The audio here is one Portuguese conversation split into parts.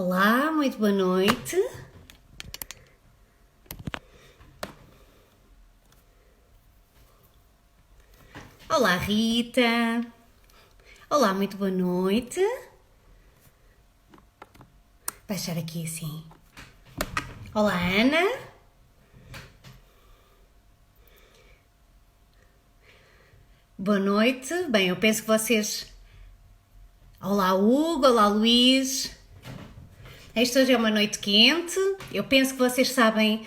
Olá, muito boa noite. Olá, Rita. Olá, muito boa noite. Vai estar aqui assim. Olá, Ana. Boa noite. Bem, eu penso que vocês... Olá, Hugo. Olá, Luís. Esta hoje é uma noite quente. Eu penso que vocês sabem,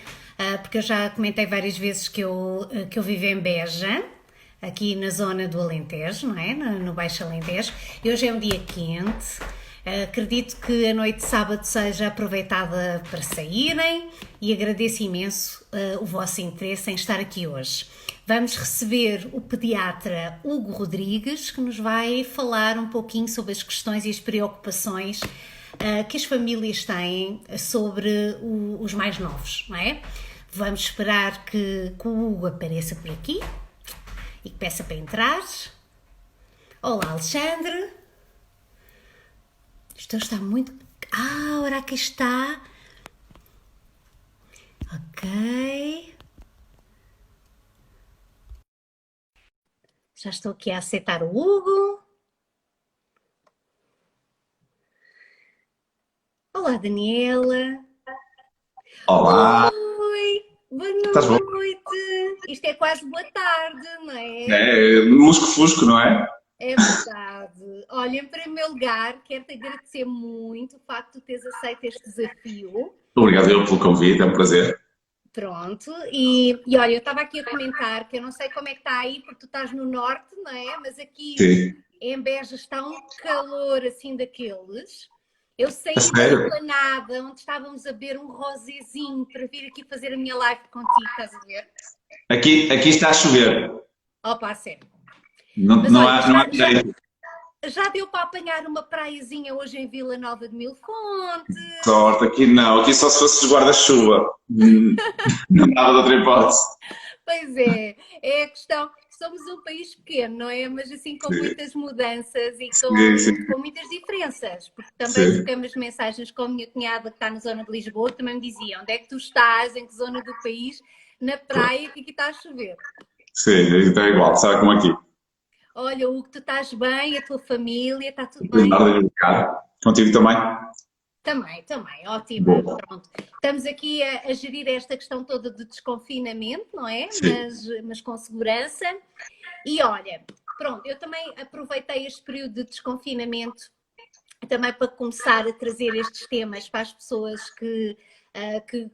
porque eu já comentei várias vezes que eu vivo em Beja, aqui na zona do Alentejo, não é? No Baixo Alentejo. E hoje é um dia quente. Acredito que a noite de sábado seja aproveitada para saírem e agradeço imenso o vosso interesse em estar aqui hoje. Vamos receber o pediatra Hugo Rodrigues, que nos vai falar um pouquinho sobre as questões e as preocupações que as famílias têm sobre os mais novos, não é? Vamos esperar que o Hugo apareça por aqui e que peça para entrar. Olá, Alexandre. Isto está muito... ora aqui está. Ok. Já estou aqui a aceitar o Hugo. Olá, Daniela. Olá, Oi, estás boa bom? noite. Isto é quase boa tarde, não é? É lusco-fusco, não é? É verdade. Olha, em primeiro lugar, quero-te agradecer muito o facto de teres aceito este desafio. Obrigado eu pelo convite, é um prazer. Pronto, e olha, eu estava aqui a comentar que eu não sei como é que está aí, porque tu estás no norte, não é? Mas aqui Sim. em Beja está um calor assim daqueles. Eu A saí da sério? esplanada onde estávamos a beber um rosézinho para vir aqui fazer a minha live contigo, estás a ver? Aqui está a chover. Opa, sério. Não, Mas olha, não há jeito. já deu para apanhar uma praiazinha hoje em Vila Nova de Mil Fontes. Sorte, aqui não. Aqui só se fosse guarda-chuva. Não dava de outra hipótese. Pois é a questão. Somos um país pequeno, não é? Mas assim com Sim, muitas mudanças e sim, sim. com muitas diferenças. Porque também Sim, trocamos mensagens com a minha cunhada que está na zona de Lisboa, que também me dizia onde é que tu estás, em que zona do país, na praia, que aqui está a chover. sim, está igual, sabe como aqui. Olha, Hugo, tu estás bem, a tua família, está tudo Em bem? ordem, obrigado. Contigo também? Também, ótima, Boa. pronto. Estamos aqui a gerir esta questão toda de desconfinamento, não é? Sim. Mas com segurança. E olha, pronto, eu também aproveitei este período de desconfinamento também para começar a trazer estes temas para as pessoas que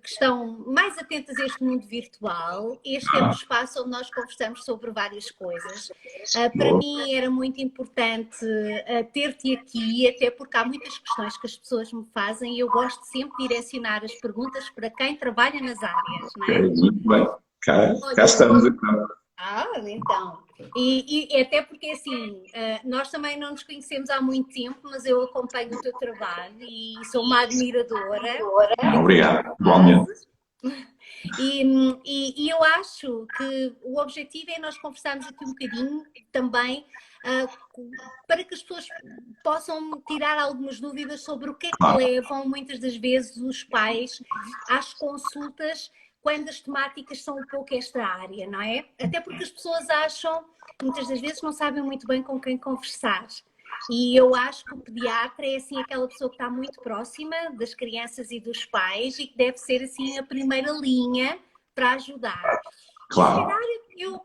estão mais atentas a este mundo virtual. Este é um espaço onde nós conversamos sobre várias coisas. Para Boa. mim era muito importante ter-te aqui, até porque há muitas questões que as pessoas me fazem e eu gosto sempre de direcionar as perguntas para quem trabalha nas áreas, não é? Ok, muito bem. Cá Olha, estamos então. então. E até porque, assim, nós também não nos conhecemos há muito tempo, mas eu acompanho o teu trabalho e sou uma admiradora daquilo que tu Obrigado, igualmente. fazes. E eu acho que o objetivo é nós conversarmos aqui um bocadinho também para que as pessoas possam tirar algumas dúvidas sobre o que é que Claro, levam muitas das vezes os pais às consultas quando as temáticas são um pouco esta área, não é? Até porque as pessoas acham, muitas das vezes não sabem muito bem com quem conversar. E eu acho que o pediatra é assim aquela pessoa que está muito próxima das crianças e dos pais e que deve ser assim a primeira linha para ajudar. E se claro. calhar eu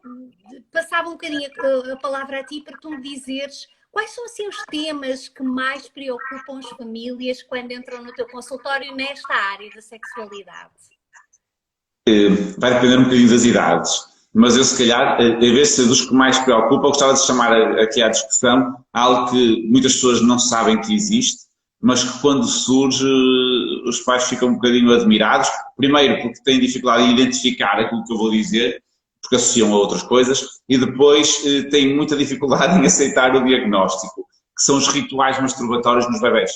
passava um bocadinho a palavra a ti para tu me dizeres quais são assim os temas que mais preocupam as famílias quando entram no teu consultório nesta área da sexualidade. Vai depender um bocadinho das idades, mas eu se calhar, em vez de ser dos que mais preocupa, eu gostava de chamar aqui à discussão algo que muitas pessoas não sabem que existe, mas que quando surge os pais ficam um bocadinho admirados, primeiro porque têm dificuldade em identificar aquilo que eu vou dizer, porque associam a outras coisas, e depois têm muita dificuldade em aceitar o diagnóstico, que são os rituais masturbatórios nos bebés,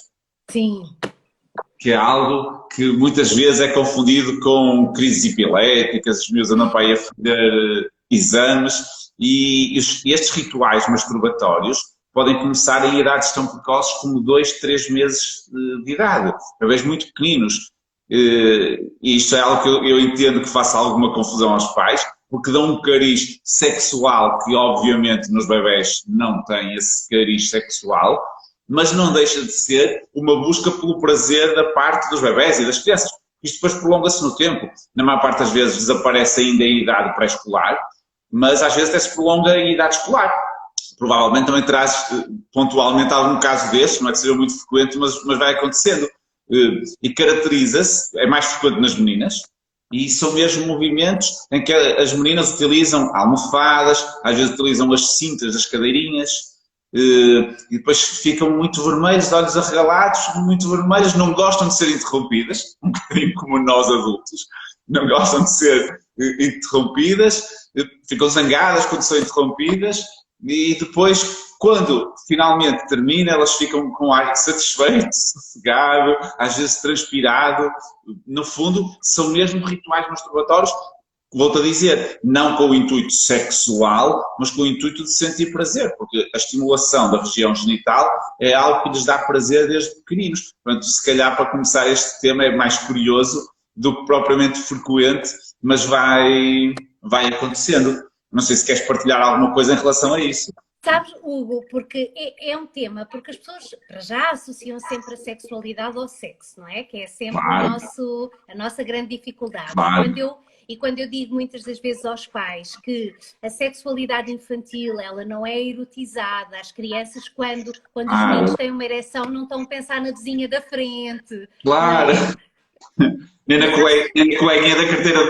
Sim. que é algo que muitas vezes é confundido com crises epiléticas, os meus andam para aí a fazer exames, e estes rituais masturbatórios podem começar em idades tão precoces como 2, 3 meses de idade, bebés muito pequeninos. E isto é algo que eu entendo que faça alguma confusão aos pais, porque dão um cariz sexual que obviamente nos bebés não tem esse cariz sexual, mas não deixa de ser uma busca pelo prazer da parte dos bebés e das crianças. Isto depois prolonga-se no tempo. Na maior parte das vezes desaparece ainda em idade pré-escolar, mas às vezes até se prolonga em idade escolar. Provavelmente também terás pontualmente algum caso desse, não é que seja muito frequente, mas vai acontecendo. E caracteriza-se, é mais frequente nas meninas, e são mesmo movimentos em que as meninas utilizam almofadas, às vezes utilizam as cintas das cadeirinhas, e depois ficam muito vermelhos, de olhos arregalados, muito vermelhas, não gostam de ser interrompidas, um bocadinho como nós adultos, não gostam de ser interrompidas, ficam zangadas quando são interrompidas, e depois, quando finalmente termina, elas ficam com ar satisfeito, sossegado, às vezes transpirado. No fundo, são mesmo rituais masturbatórios, volto a dizer, não com o intuito sexual, mas com o intuito de sentir prazer, porque a estimulação da região genital é algo que lhes dá prazer desde pequeninos. Portanto, se calhar para começar este tema é mais curioso do que propriamente frequente, mas vai acontecendo. Não sei se queres partilhar alguma coisa em relação a isso. Sabes, Hugo, porque é um tema, porque as pessoas, para já, associam sempre a sexualidade ao sexo, não é? Que é sempre Claro. a nossa grande dificuldade. Claro. Quando eu digo muitas das vezes aos pais que a sexualidade infantil, ela não é erotizada, as crianças, quando os meninos têm uma ereção, não estão a pensar na vizinha da frente. Claro. Nem na coleguinha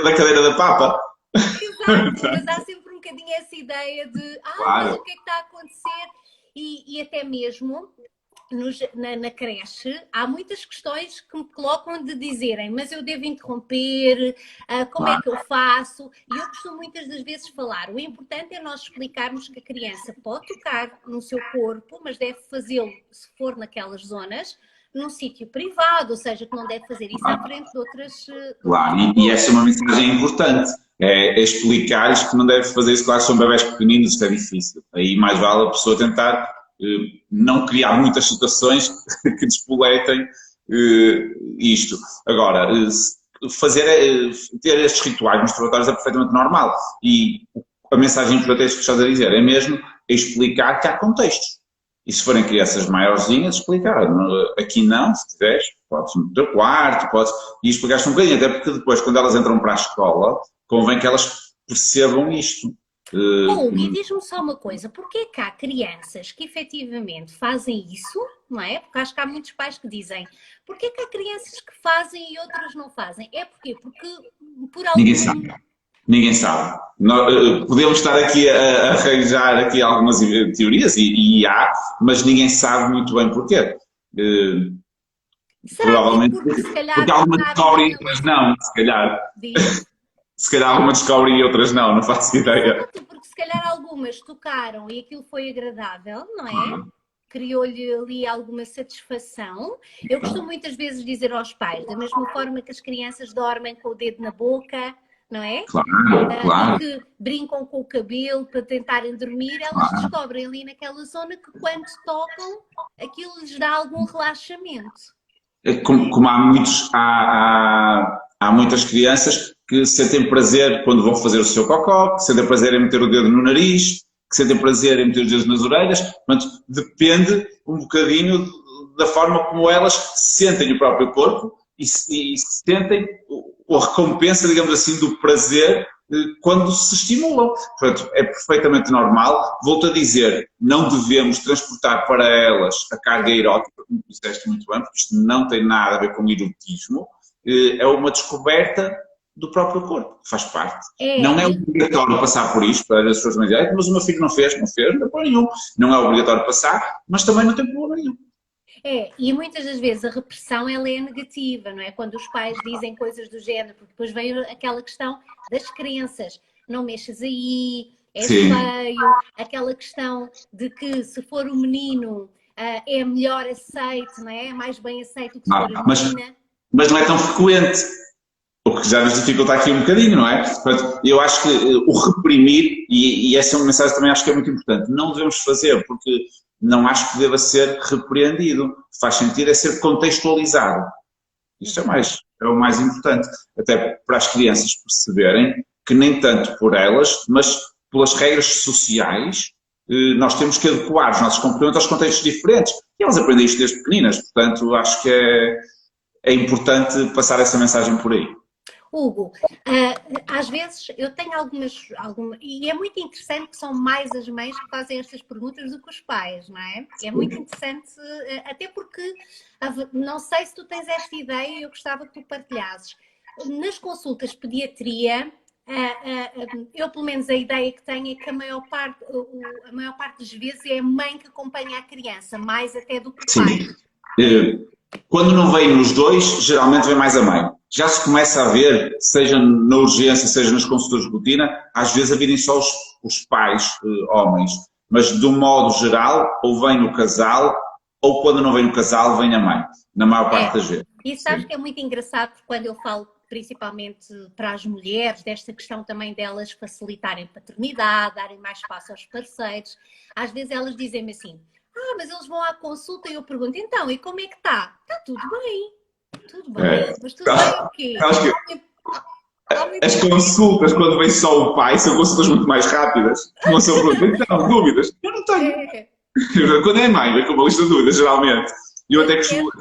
da cadeira da papa. Exato, mas há sempre um bocadinho essa ideia de Claro. mas o que é que está a acontecer? E até mesmo na creche há muitas questões que me colocam de dizerem, mas eu devo interromper, como é que eu faço? E eu costumo muitas das vezes falar, o importante é nós explicarmos que a criança pode tocar no seu corpo, mas deve fazê-lo, se for naquelas zonas, num sítio privado, ou seja, que não deve fazer isso à frente de outras... Claro, e essa é uma mensagem importante, é explicar-lhes que não deve fazer isso, claro, são bebés pequeninos, isto é difícil. Aí mais vale a pessoa tentar não criar muitas situações que despoletem isto. Agora, ter estes rituais masturbatórios é perfeitamente normal, e a mensagem importante é isso que estás a dizer, é mesmo explicar que há contextos. E se forem crianças maiorzinhas, explicar. Aqui não, se quiseres, podes no teu quarto, podes... E explicar-se um bocadinho, até porque depois, quando elas entram para a escola, convém que elas percebam isto. E diz-me só uma coisa, porquê que há crianças que efetivamente fazem isso, não é? Porque acho que há muitos pais que dizem, porquê que há crianças que fazem e outras não fazem? É porquê? Porque por algum... Ninguém sabe. Ninguém sabe. Podemos estar aqui a arranjar aqui algumas teorias, e há, mas ninguém sabe muito bem porquê. Provavelmente porque algumas descobrem e outras não, se calhar. Se calhar algumas descobrem e outras não faço ideia. Exato, porque se calhar algumas tocaram e aquilo foi agradável, não é? Criou-lhe ali alguma satisfação. Eu costumo muitas vezes dizer aos pais, da mesma forma que as crianças dormem com o dedo na boca, não é? Claro. Que brincam com o cabelo para tentarem dormir, elas descobrem ali naquela zona que quando tocam, aquilo lhes dá algum relaxamento. Como há muitas crianças que sentem prazer quando vão fazer o seu cocó, que sentem prazer em meter o dedo no nariz, que sentem prazer em meter os dedos nas orelhas. Portanto, depende um bocadinho da forma como elas sentem o próprio corpo e sentem a recompensa, digamos assim, do prazer quando se estimulam. Portanto, é perfeitamente normal. Volto a dizer, não devemos transportar para elas a carga erótica, como disseste muito bem, porque isto não tem nada a ver com erotismo. É uma descoberta do próprio corpo, que faz parte. Não é obrigatório passar por isto para as pessoas me dizerem, mas o meu filho não fez, não tem problema nenhum. Não é obrigatório passar, mas também não tem problema nenhum. E muitas das vezes a repressão ela é negativa, não é? Quando os pais dizem coisas do género, porque depois vem aquela questão das crenças, não mexas aí, é feio, aquela questão de que se for o menino é melhor aceito, não é? É mais bem aceito do que se for a menina. Mas não é tão frequente, o que já nos dificulta aqui um bocadinho, não é? Portanto, eu acho que o reprimir, e essa é uma mensagem também acho que é muito importante, não devemos fazer, porque não acho que deva ser repreendido. Faz sentido é ser contextualizado. Isto é o mais importante, até para as crianças perceberem que nem tanto por elas, mas pelas regras sociais, nós temos que adequar os nossos comportamentos aos contextos diferentes. E elas aprendem isto desde pequeninas, portanto, acho que é importante passar essa mensagem por aí. Hugo, às vezes eu tenho algumas, e é muito interessante que são mais as mães que fazem estas perguntas do que os pais, não é? É muito interessante, até porque, não sei se tu tens esta ideia e eu gostava que tu partilhasses. Nas consultas de pediatria, eu pelo menos a ideia que tenho é que a maior parte das vezes é a mãe que acompanha a criança, mais até do que o pai. Sim. Quando não vêm os dois, geralmente vem mais a mãe. Já se começa a ver, seja na urgência, seja nas consultas de rotina, às vezes a virem só os pais, homens. Mas, de um modo geral, ou vem o casal, ou quando não vem o casal, vem a mãe. Na maior parte das vezes. E sabes que é muito engraçado quando eu falo, principalmente para as mulheres, desta questão também delas facilitarem a paternidade, darem mais espaço aos parceiros. Às vezes elas dizem-me assim, mas eles vão à consulta e eu pergunto, então, e como é que está? Está tudo bem. Tudo bem, mas tudo bem o quê? As consultas, quando vem só o pai, são consultas muito mais rápidas. Uma pessoa pergunta, então, dúvidas? Eu não tenho. Quando é mãe, vem com uma lista de dúvidas, geralmente. E eu até costumo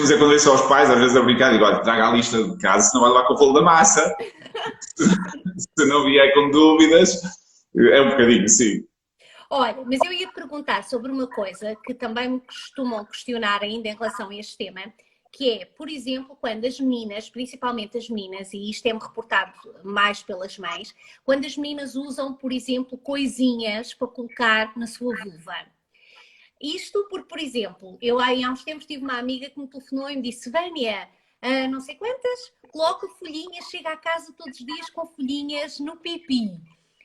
dizer quando vem só os pais, às vezes a brincar, digo, olha, traga a lista de casa, senão vai levar com o rolo da massa. Se não vier com dúvidas, é um bocadinho, sim. Olha, mas eu ia te perguntar sobre uma coisa que também me costumam questionar ainda em relação a este tema, que é, por exemplo, quando as meninas, principalmente as meninas, e isto é-me reportado mais pelas mães, quando as meninas usam, por exemplo, coisinhas para colocar na sua vulva. Isto porque, por exemplo, eu há uns tempos tive uma amiga que me telefonou e me disse, Vânia, não sei quantas, coloca folhinhas, chega a casa todos os dias com folhinhas no pipi.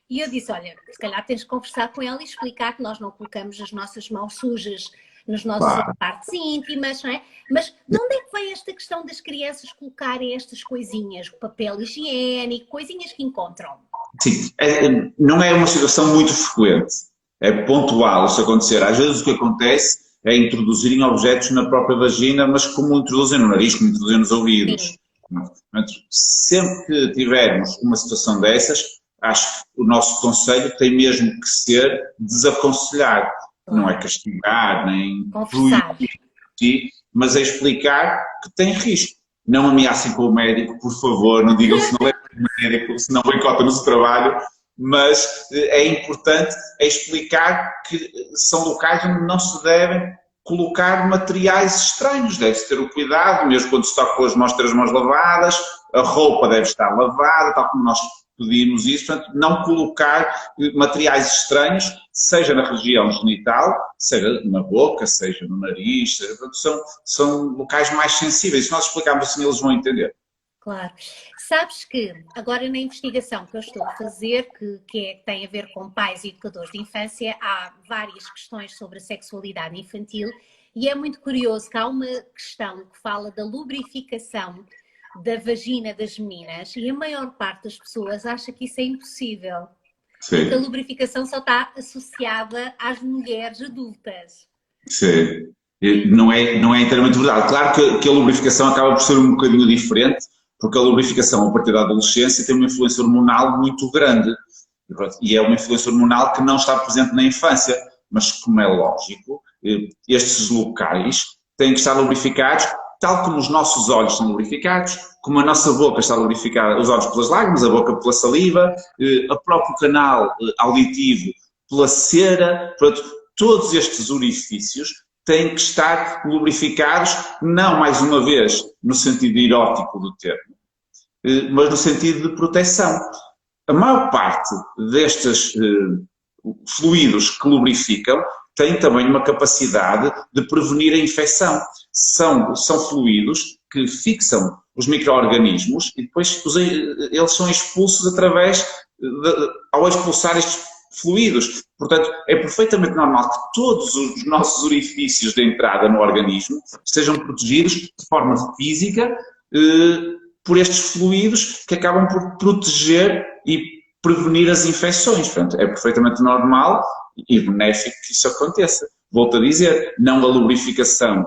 E eu disse, olha, se calhar tens de conversar com ela e explicar que nós não colocamos as nossas mãos sujas nas nossas partes íntimas, não é? Mas de onde é que vem esta questão das crianças colocarem estas coisinhas, papel higiênico, coisinhas que encontram? Sim, não é uma situação muito frequente, é pontual isso acontecer. Às vezes o que acontece é introduzirem objetos na própria vagina, mas como introduzem no nariz, como introduzem nos ouvidos. Sim. Portanto, sempre que tivermos uma situação dessas, acho que o nosso conselho tem mesmo que ser desaconselhar. Não é castigar, nem proibir, mas é explicar que tem risco. Não ameacem com o médico, por favor, não digam se não é o médico, se não boicota no seu trabalho, mas é importante explicar que são locais onde não se devem colocar materiais estranhos, deve-se ter o cuidado, mesmo quando se está com as mãos, ter as mãos lavadas, a roupa deve estar lavada, tal como nós pedimos isso, portanto, não colocar materiais estranhos, seja na região genital, seja na boca, seja no nariz, portanto, são locais mais sensíveis. Se nós explicarmos assim, eles vão entender. Claro. Sabes que agora na investigação que eu estou a fazer, que tem a ver com pais e educadores de infância, há várias questões sobre a sexualidade infantil e é muito curioso que há uma questão que fala da lubrificação da vagina das meninas e a maior parte das pessoas acha que isso é impossível. Sim. Porque a lubrificação só está associada às mulheres adultas. Sim. Não é inteiramente verdade. Claro que a lubrificação acaba por ser um bocadinho diferente, porque a lubrificação a partir da adolescência tem uma influência hormonal muito grande. E é uma influência hormonal que não está presente na infância. Mas, como é lógico, estes locais têm que estar lubrificados, tal como os nossos olhos são lubrificados, como a nossa boca está lubrificada, os olhos pelas lágrimas, a boca pela saliva, o próprio canal auditivo pela cera, portanto, todos estes orifícios têm que estar lubrificados, não mais uma vez no sentido erótico do termo, mas no sentido de proteção. A maior parte destes fluidos que lubrificam têm também uma capacidade de prevenir a infecção. São fluidos que fixam os micro-organismos e depois eles são expulsos ao expulsar estes fluidos. Portanto, é perfeitamente normal que todos os nossos orifícios de entrada no organismo estejam protegidos de forma física por estes fluidos que acabam por proteger e prevenir as infecções. Portanto, é perfeitamente normal e benéfico que isso aconteça. Volto a dizer, não a lubrificação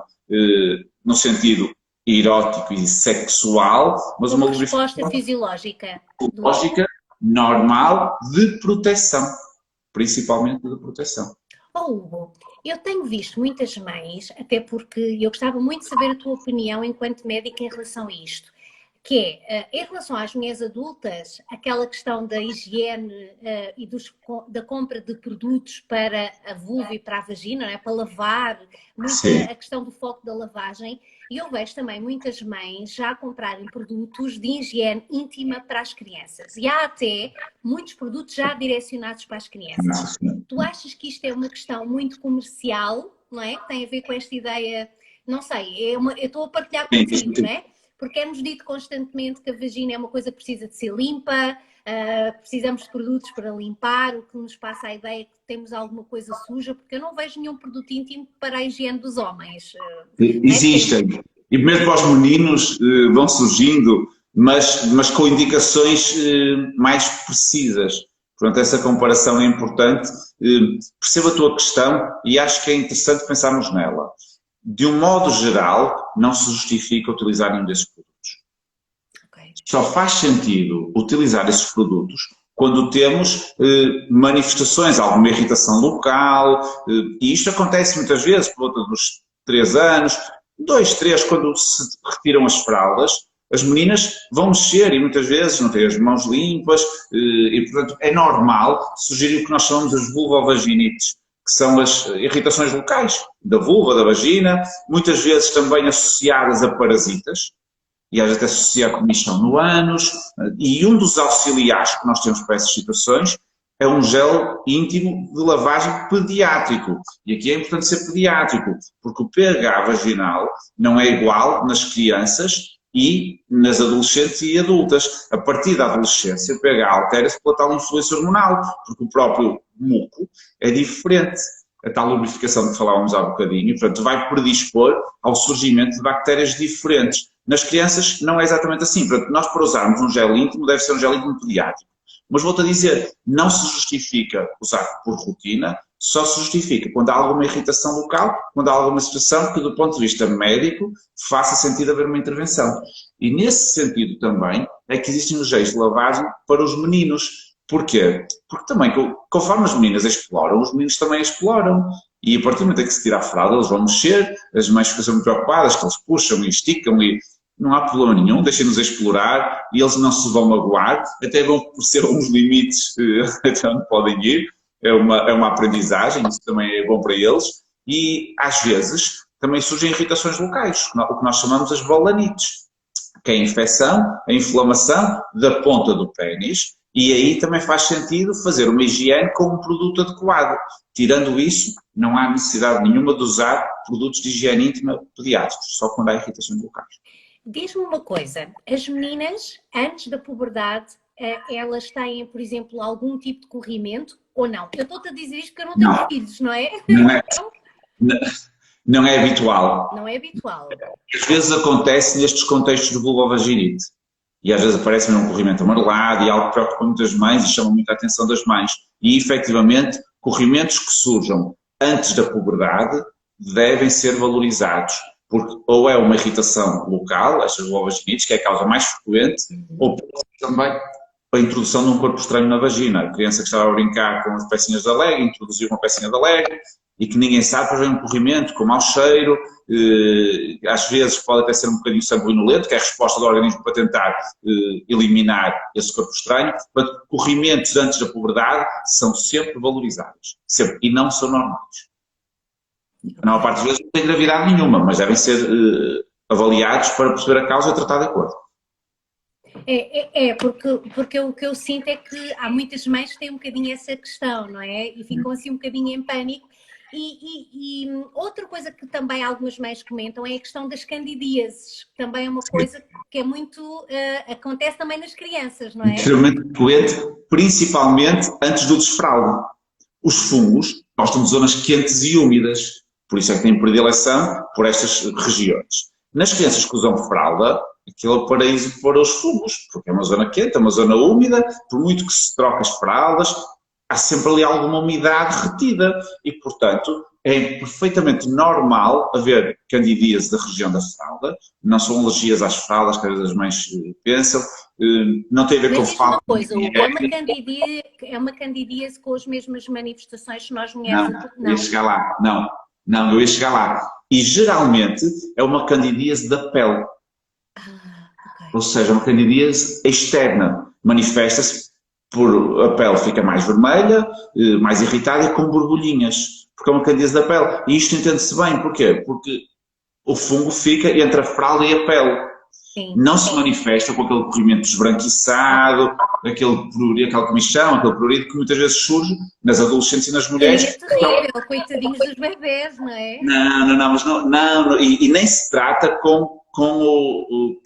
no sentido erótico e sexual, mas Como uma resposta lubrificação fisiológica. lógica, normal, de proteção. Principalmente de proteção. Oh, Hugo, eu tenho visto muitas mães, até porque eu gostava muito de saber a tua opinião enquanto médica em relação a isto, que é, em relação às mulheres adultas, aquela questão da higiene e da compra de produtos para a vulva e para a vagina, não é? Para lavar, muita a questão do foco da lavagem, e eu vejo também muitas mães já comprarem produtos de higiene íntima para as crianças, e há até muitos produtos já direcionados para as crianças. Tu achas que isto é uma questão muito comercial, não é? Que tem a ver com esta ideia, não sei, eu estou a partilhar contigo, não é? Porque é-nos dito constantemente que a vagina é uma coisa que precisa de ser limpa, precisamos de produtos para limpar, o que nos passa a ideia que temos alguma coisa suja, porque eu não vejo nenhum produto íntimo para a higiene dos homens. Existem. E mesmo para os meninos vão surgindo, mas com indicações mais precisas. Portanto, essa comparação é importante. Percebo a tua questão e acho que é interessante pensarmos nela. De um modo geral, não se justifica utilizar nenhum desses produtos. Okay. Só faz sentido utilizar esses produtos quando temos manifestações, alguma irritação local, e isto acontece muitas vezes por volta dos 3 anos, 2, 3, quando se retiram as fraldas, as meninas vão mexer e muitas vezes não têm as mãos limpas e, portanto, é normal surgir o que nós chamamos as vulvovaginites, que são as irritações locais da vulva, da vagina, muitas vezes também associadas a parasitas, e às vezes até associar comichão no ânus, e um dos auxiliares que nós temos para essas situações é um gel íntimo de lavagem pediátrico. E aqui é importante ser pediátrico, porque o pH vaginal não é igual nas crianças e nas adolescentes e adultas. A partir da adolescência, o pH altera-se pela tal influência hormonal, porque o próprio muco é diferente. A tal lubrificação de que falávamos há bocadinho, portanto, vai predispor ao surgimento de bactérias diferentes. Nas crianças não é exatamente assim. Portanto, nós para usarmos um gel íntimo, deve ser um gel íntimo pediátrico. Mas volto a dizer, não se justifica usar por rotina, só se justifica quando há alguma irritação local, quando há alguma situação que do ponto de vista médico faça sentido haver uma intervenção. E nesse sentido também é que existem os géis de lavagem para os meninos. Porquê? Porque também, conforme as meninas exploram, os meninos também exploram. E a partir do momento em que se tira a fralda, eles vão mexer, as mães ficam muito preocupadas, que eles puxam e esticam e não há problema nenhum, deixem-nos explorar e eles não se vão magoar, até vão por ser uns limites até onde podem ir, é uma aprendizagem, isso também é bom para eles, e às vezes também surgem irritações locais, o que nós chamamos as balanites, que é a infecção, a inflamação da ponta do pénis, e aí também faz sentido fazer uma higiene com um produto adequado. Tirando isso, não há necessidade nenhuma de usar produtos de higiene íntima pediátricos, só quando há irritações locais. Diz-me uma coisa, as meninas, antes da puberdade, elas têm, por exemplo, algum tipo de corrimento ou não? Eu estou-te a dizer isto porque eu não tenho filhos, não é? Não é habitual. Não é habitual. Às vezes acontece nestes contextos de vulvovaginite. E às vezes aparece um corrimento amarelado e algo que preocupa muitas mães e chama muita atenção das mães. E, efetivamente, corrimentos que surjam antes da puberdade devem ser valorizados. Porque ou é uma irritação local, estas vulvovaginites, que é a causa mais frequente, ou também a introdução de um corpo estranho na vagina. A criança que estava a brincar com as pecinhas da leg, introduziu uma pecinha da leg, e que ninguém sabe, depois vem um corrimento com mau cheiro, às vezes pode até ser um bocadinho sanguinolento, que é a resposta do organismo para tentar eliminar esse corpo estranho. Portanto, corrimentos antes da puberdade são sempre valorizados, sempre, e não são normais. A maior parte das vezes não tem gravidade nenhuma, mas devem ser avaliados para perceber a causa e tratar de acordo. Porque o que eu sinto é que há muitas mães que têm um bocadinho essa questão, não é? E ficam assim um bocadinho em pânico. E outra coisa que também algumas mães comentam é a questão das candidíases, que também é uma coisa que é muito, acontece também nas crianças, não é? Extremamente frequente, principalmente antes do desfraldo. Os fungos gostam de zonas quentes e úmidas, por isso é que têm predileção por estas regiões. Nas crianças que usam fralda, aquilo é o paraíso para os fungos, porque é uma zona quente, é uma zona úmida, por muito que se troque as fraldas, há sempre ali alguma umidade retida e, portanto, é perfeitamente normal haver candidíase da região da fralda, não são alergias às fraldas, que às vezes as mães pensam, não tem a ver com Mas diz uma falta coisa, de Hugo, higiene. é uma candidíase com as mesmas manifestações que nós mulheres? Não, eu ia Não. chegar lá, não, eu ia chegar lá. E geralmente é uma candidíase da pele, ou Ok. seja, uma candidíase externa, manifesta-se por a pele fica mais vermelha, mais irritada e com borbulhinhas, porque é uma candidíase da pele. E isto entende-se bem, porquê? Porque o fungo fica entre a fralda e a pele. Sim. Não se manifesta com aquele corrimento esbranquiçado, aquele prurido, aquela comichão, aquele prurido que muitas vezes surge nas adolescentes e nas Aí é mulheres. terrível, coitadinhos dos bebés, não é? Mas e nem se trata com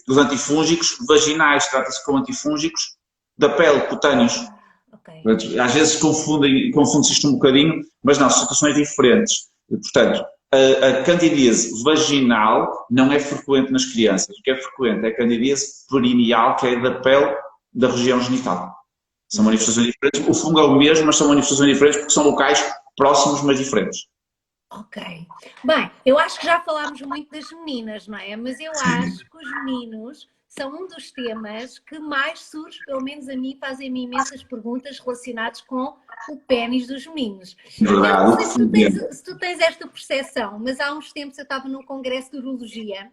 os antifúngicos vaginais, trata-se com antifúngicos da pele, cutâneos. Ok. Às vezes confunde-se isto um bocadinho, mas não, são situações diferentes. Portanto, a candidíase vaginal não é frequente nas crianças. O que é frequente é a candidíase perineal, que é da pele da região genital. São manifestações diferentes. O fungo é o mesmo, mas são manifestações diferentes porque são locais próximos, mas diferentes. Ok. Bem, eu acho que já falámos muito das meninas, não é? Mas eu acho que os meninos são um dos temas que mais surge, pelo menos a mim, fazem-me imensas perguntas relacionadas com o pénis dos meninos. Eu não sei Verdade. se tu tens esta percepção, mas há uns tempos eu estava num congresso de urologia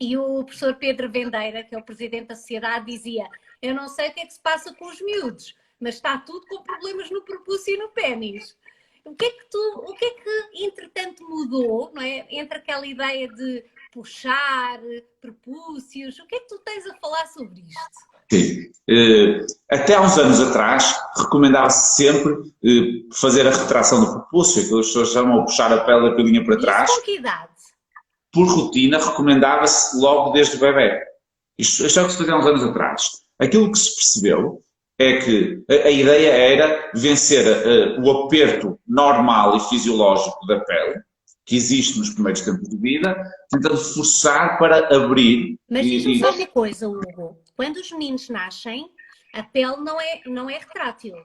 e o professor Pedro Vendeira, que é o presidente da sociedade, dizia: eu não sei o que é que se passa com os miúdos, mas está tudo com problemas no prepúcio e no pénis. O que é que entretanto mudou, não é? Entre aquela ideia de puxar, prepúcios, o que é que tu tens a falar sobre isto? Sim. Até há uns anos atrás, recomendava-se sempre fazer a retração do prepúcio, que as pessoas chamam de puxar a pele da pilinha para Isso trás. com que idade? Por rotina, recomendava-se logo desde o bebê. Isto é o que se fazia há uns anos atrás. Aquilo que se percebeu é que a ideia era vencer o aperto normal e fisiológico da pele, que existe nos primeiros tempos de vida, tentando forçar para abrir. Mas diz-me só uma coisa, Hugo. Quando os meninos nascem, a pele não é retrátil.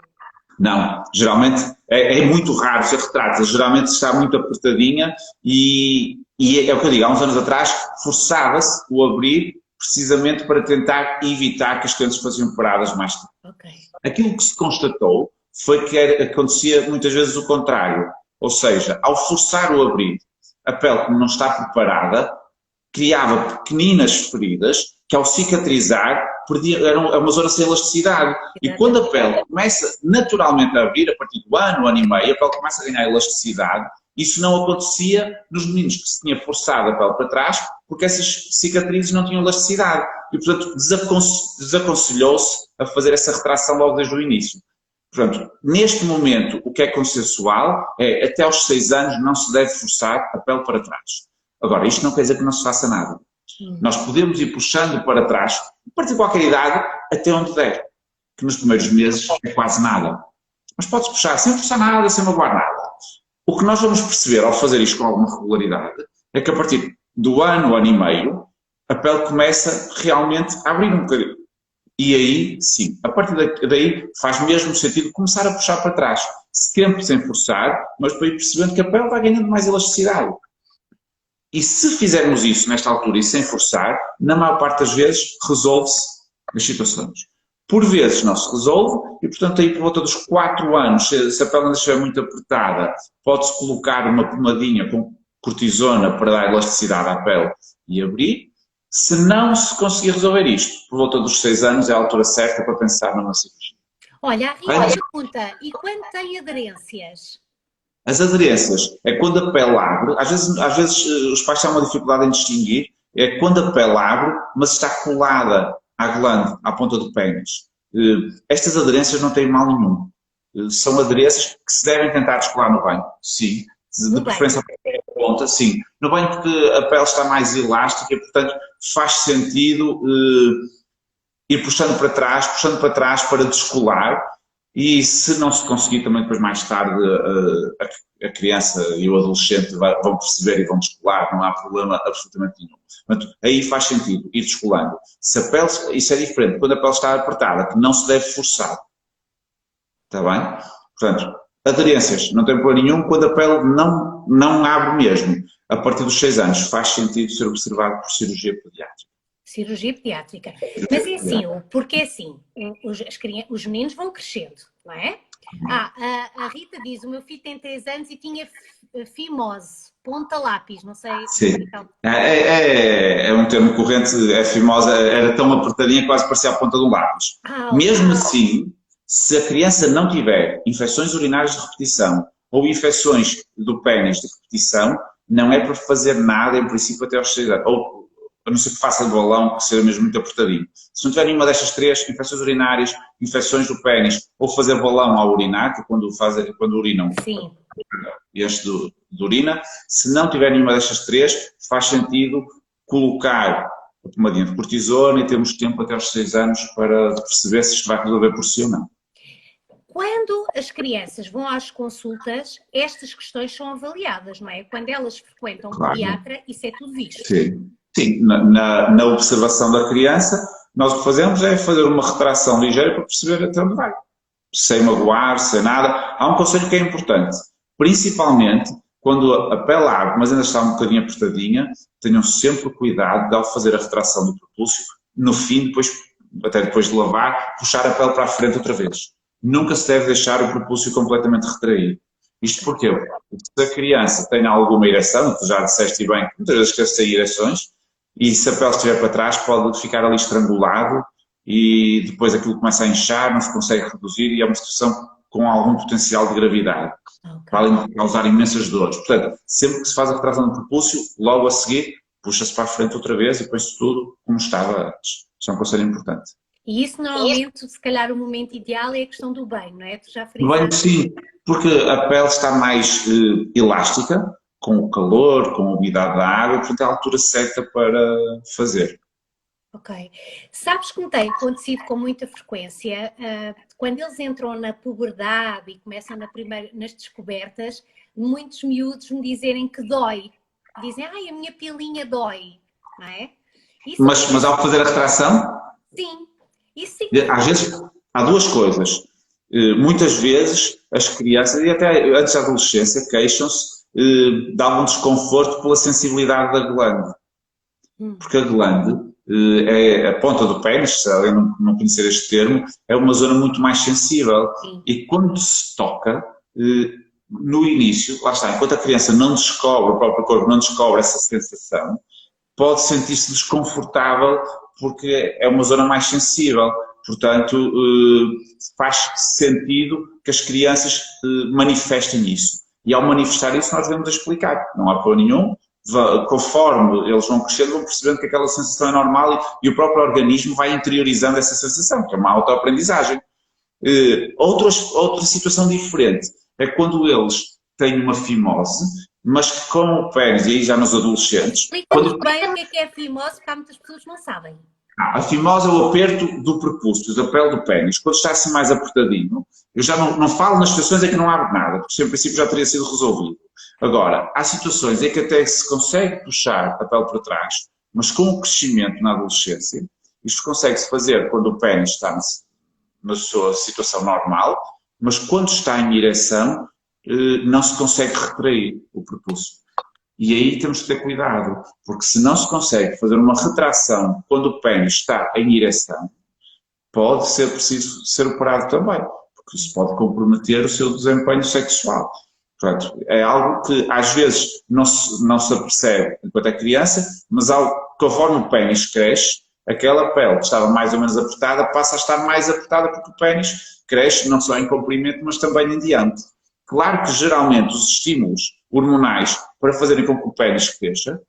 Não, geralmente é muito raro ser retrátil, geralmente está muito apertadinha e é o que eu digo, há uns anos atrás forçava-se o abrir precisamente para tentar evitar que as crianças fossem operadas mais tarde. Okay. Aquilo que se constatou foi que acontecia muitas vezes o contrário, ou seja, ao forçar o abrir, a pele que não está preparada criava pequeninas feridas que ao cicatrizar eram uma zona sem elasticidade. E quando a pele começa naturalmente a abrir, a partir do ano e meio, a pele começa a ganhar elasticidade. Isso não acontecia nos meninos que se tinha forçado a pele para trás, porque essas cicatrizes não tinham elasticidade. E, portanto, desaconselhou-se a fazer essa retração logo desde o início. Portanto, neste momento, o que é consensual é, até aos 6 anos, não se deve forçar a pele para trás. Agora, isto não quer dizer que não se faça nada. Nós podemos ir puxando para trás, a partir de qualquer idade, até onde der. Que nos primeiros meses é quase nada. Mas pode-se puxar sem forçar nada, sem magoar nada. O que nós vamos perceber ao fazer isto com alguma regularidade é que a partir do ano e meio, a pele começa realmente a abrir um bocadinho. E aí, sim, a partir daí faz mesmo sentido começar a puxar para trás. Sempre sem forçar, mas para ir percebendo que a pele vai ganhando mais elasticidade. E se fizermos isso nesta altura e sem forçar, na maior parte das vezes resolve-se as situações. Por vezes não se resolve e, portanto, aí por volta dos 4 anos, se a pele não estiver muito apertada, pode-se colocar uma pomadinha com cortisona para dar elasticidade à pele e abrir. Se não se conseguir resolver isto, por volta dos 6 anos é a altura certa para pensar numa cirurgia. Olha, a Rita pergunta, e quando tem aderências? As aderências é quando a pele abre, às vezes os pais têm uma dificuldade em distinguir, é quando a pele abre, mas está colada à glande, à ponta do pênis. Estas aderências não têm mal nenhum. São aderências que se devem tentar descolar no banho, sim. De preferência a ponta, sim. No banho porque a pele está mais elástica e, portanto, faz sentido ir puxando para trás para descolar. E se não se conseguir também depois mais tarde a criança e o adolescente vão perceber e vão descolar, não há problema absolutamente nenhum. Portanto, aí faz sentido ir descolando. Se a pele, isso é diferente, quando a pele está apertada, que não se deve forçar. Está bem? Portanto, aderências, não tem problema nenhum quando a pele não abre mesmo. A partir dos 6 anos faz sentido ser observado por cirurgia pediátrica. Cirurgia pediátrica. Mas é assim, porque é assim, os meninos vão crescendo, não é? A Rita diz, o meu filho tem 3 anos e tinha fimose, ponta lápis, não sei. Sim, é um termo corrente, é fimosa, era tão apertadinha que quase parecia a ponta de um lápis. Mesmo assim, se a criança não tiver infecções urinárias de repetição ou infecções do pênis de repetição, não é para fazer nada, em princípio, até aos 6 anos. Ou, a não ser que faça de balão, que seja mesmo muito apertadinho. Se não tiver nenhuma destas 3, infecções urinárias, infecções do pênis, ou fazer balão ao urinar, que quando urinam, sim, enche de urina, se não tiver nenhuma destas 3, faz sentido colocar a pomadinha de cortisona e temos tempo até aos 6 anos para perceber se isto vai resolver por si ou não. Quando as crianças vão às consultas, estas questões são avaliadas, não é? Quando elas frequentam um pediatra, isso é tudo visto. Sim, sim. Na observação da criança, nós o que fazemos é fazer uma retração ligeira para perceber até onde vai. Sem magoar, sem nada. Há um conselho que é importante, principalmente quando a pele abre, mas ainda está um bocadinho apertadinha, tenham sempre cuidado de, ao fazer a retração do prepúcio, no fim, até depois de lavar, puxar a pele para a frente outra vez. Nunca se deve deixar o prepúcio completamente retraído. Isto porquê? Porque se a criança tem alguma ereção, tu já disseste bem, muitas vezes que têm ereções, e se a pele estiver para trás pode ficar ali estrangulado e depois aquilo começa a inchar, não se consegue reduzir e é uma situação com algum potencial de gravidade. Podem causar imensas dores. Portanto, sempre que se faz a retração do prepúcio, logo a seguir, puxa-se para a frente outra vez e põe-se tudo como estava antes. Isto é um conselho importante. E isso normalmente, se calhar o momento ideal é a questão do banho, não é? Tu já Banho, sim, porque a pele está mais elástica, com o calor, com a umidade da água, portanto é a altura certa para fazer. Ok. Sabes que me tem acontecido com muita frequência, quando eles entram na puberdade e começam nas descobertas, muitos miúdos me dizerem que dói. Dizem, ai, a minha pilinha dói, não é? Mas ao fazer a retração? Sim. Às vezes, há duas coisas. Muitas vezes as crianças, e até antes da adolescência, queixam-se de algum desconforto pela sensibilidade da glande. Porque a glande, é a ponta do pênis, se alguém não conhecer este termo, é uma zona muito mais sensível. Sim. E quando se toca, no início, lá está, enquanto a criança não descobre, o próprio corpo não descobre essa sensação, pode sentir-se desconfortável porque é uma zona mais sensível. Portanto, faz sentido que as crianças manifestem isso. E ao manifestar isso, nós devemos explicar. Não há problema nenhum. Conforme eles vão crescendo, vão percebendo que aquela sensação é normal e o próprio organismo vai interiorizando essa sensação, que é uma autoaprendizagem. Outra situação diferente é quando eles têm uma fimose, mas que com o pênis, e aí já nos adolescentes... Explica-nos bem o que é a fimose, porque há muitas pessoas que não sabem. A fimose é o aperto do prepúcio, da pele do pênis. Quando está assim mais apertadinho, eu já não falo nas situações em que não abre nada, porque em princípio já teria sido resolvido. Agora, há situações em que até se consegue puxar a pele para trás, mas com o crescimento na adolescência, isto consegue-se fazer quando o pênis está na sua situação normal, mas quando está em ereção, não se consegue retrair o prepúcio. E aí temos que ter cuidado, porque se não se consegue fazer uma retração quando o pênis está em ereção, pode ser preciso ser operado também, porque isso pode comprometer o seu desempenho sexual. Portanto, é algo que às vezes não se apercebe enquanto é criança, mas conforme o pênis cresce, aquela pele que estava mais ou menos apertada passa a estar mais apertada porque o pênis cresce não só em comprimento, mas também em diâmetro. Claro que geralmente os estímulos hormonais para fazerem com que o pênis cresça,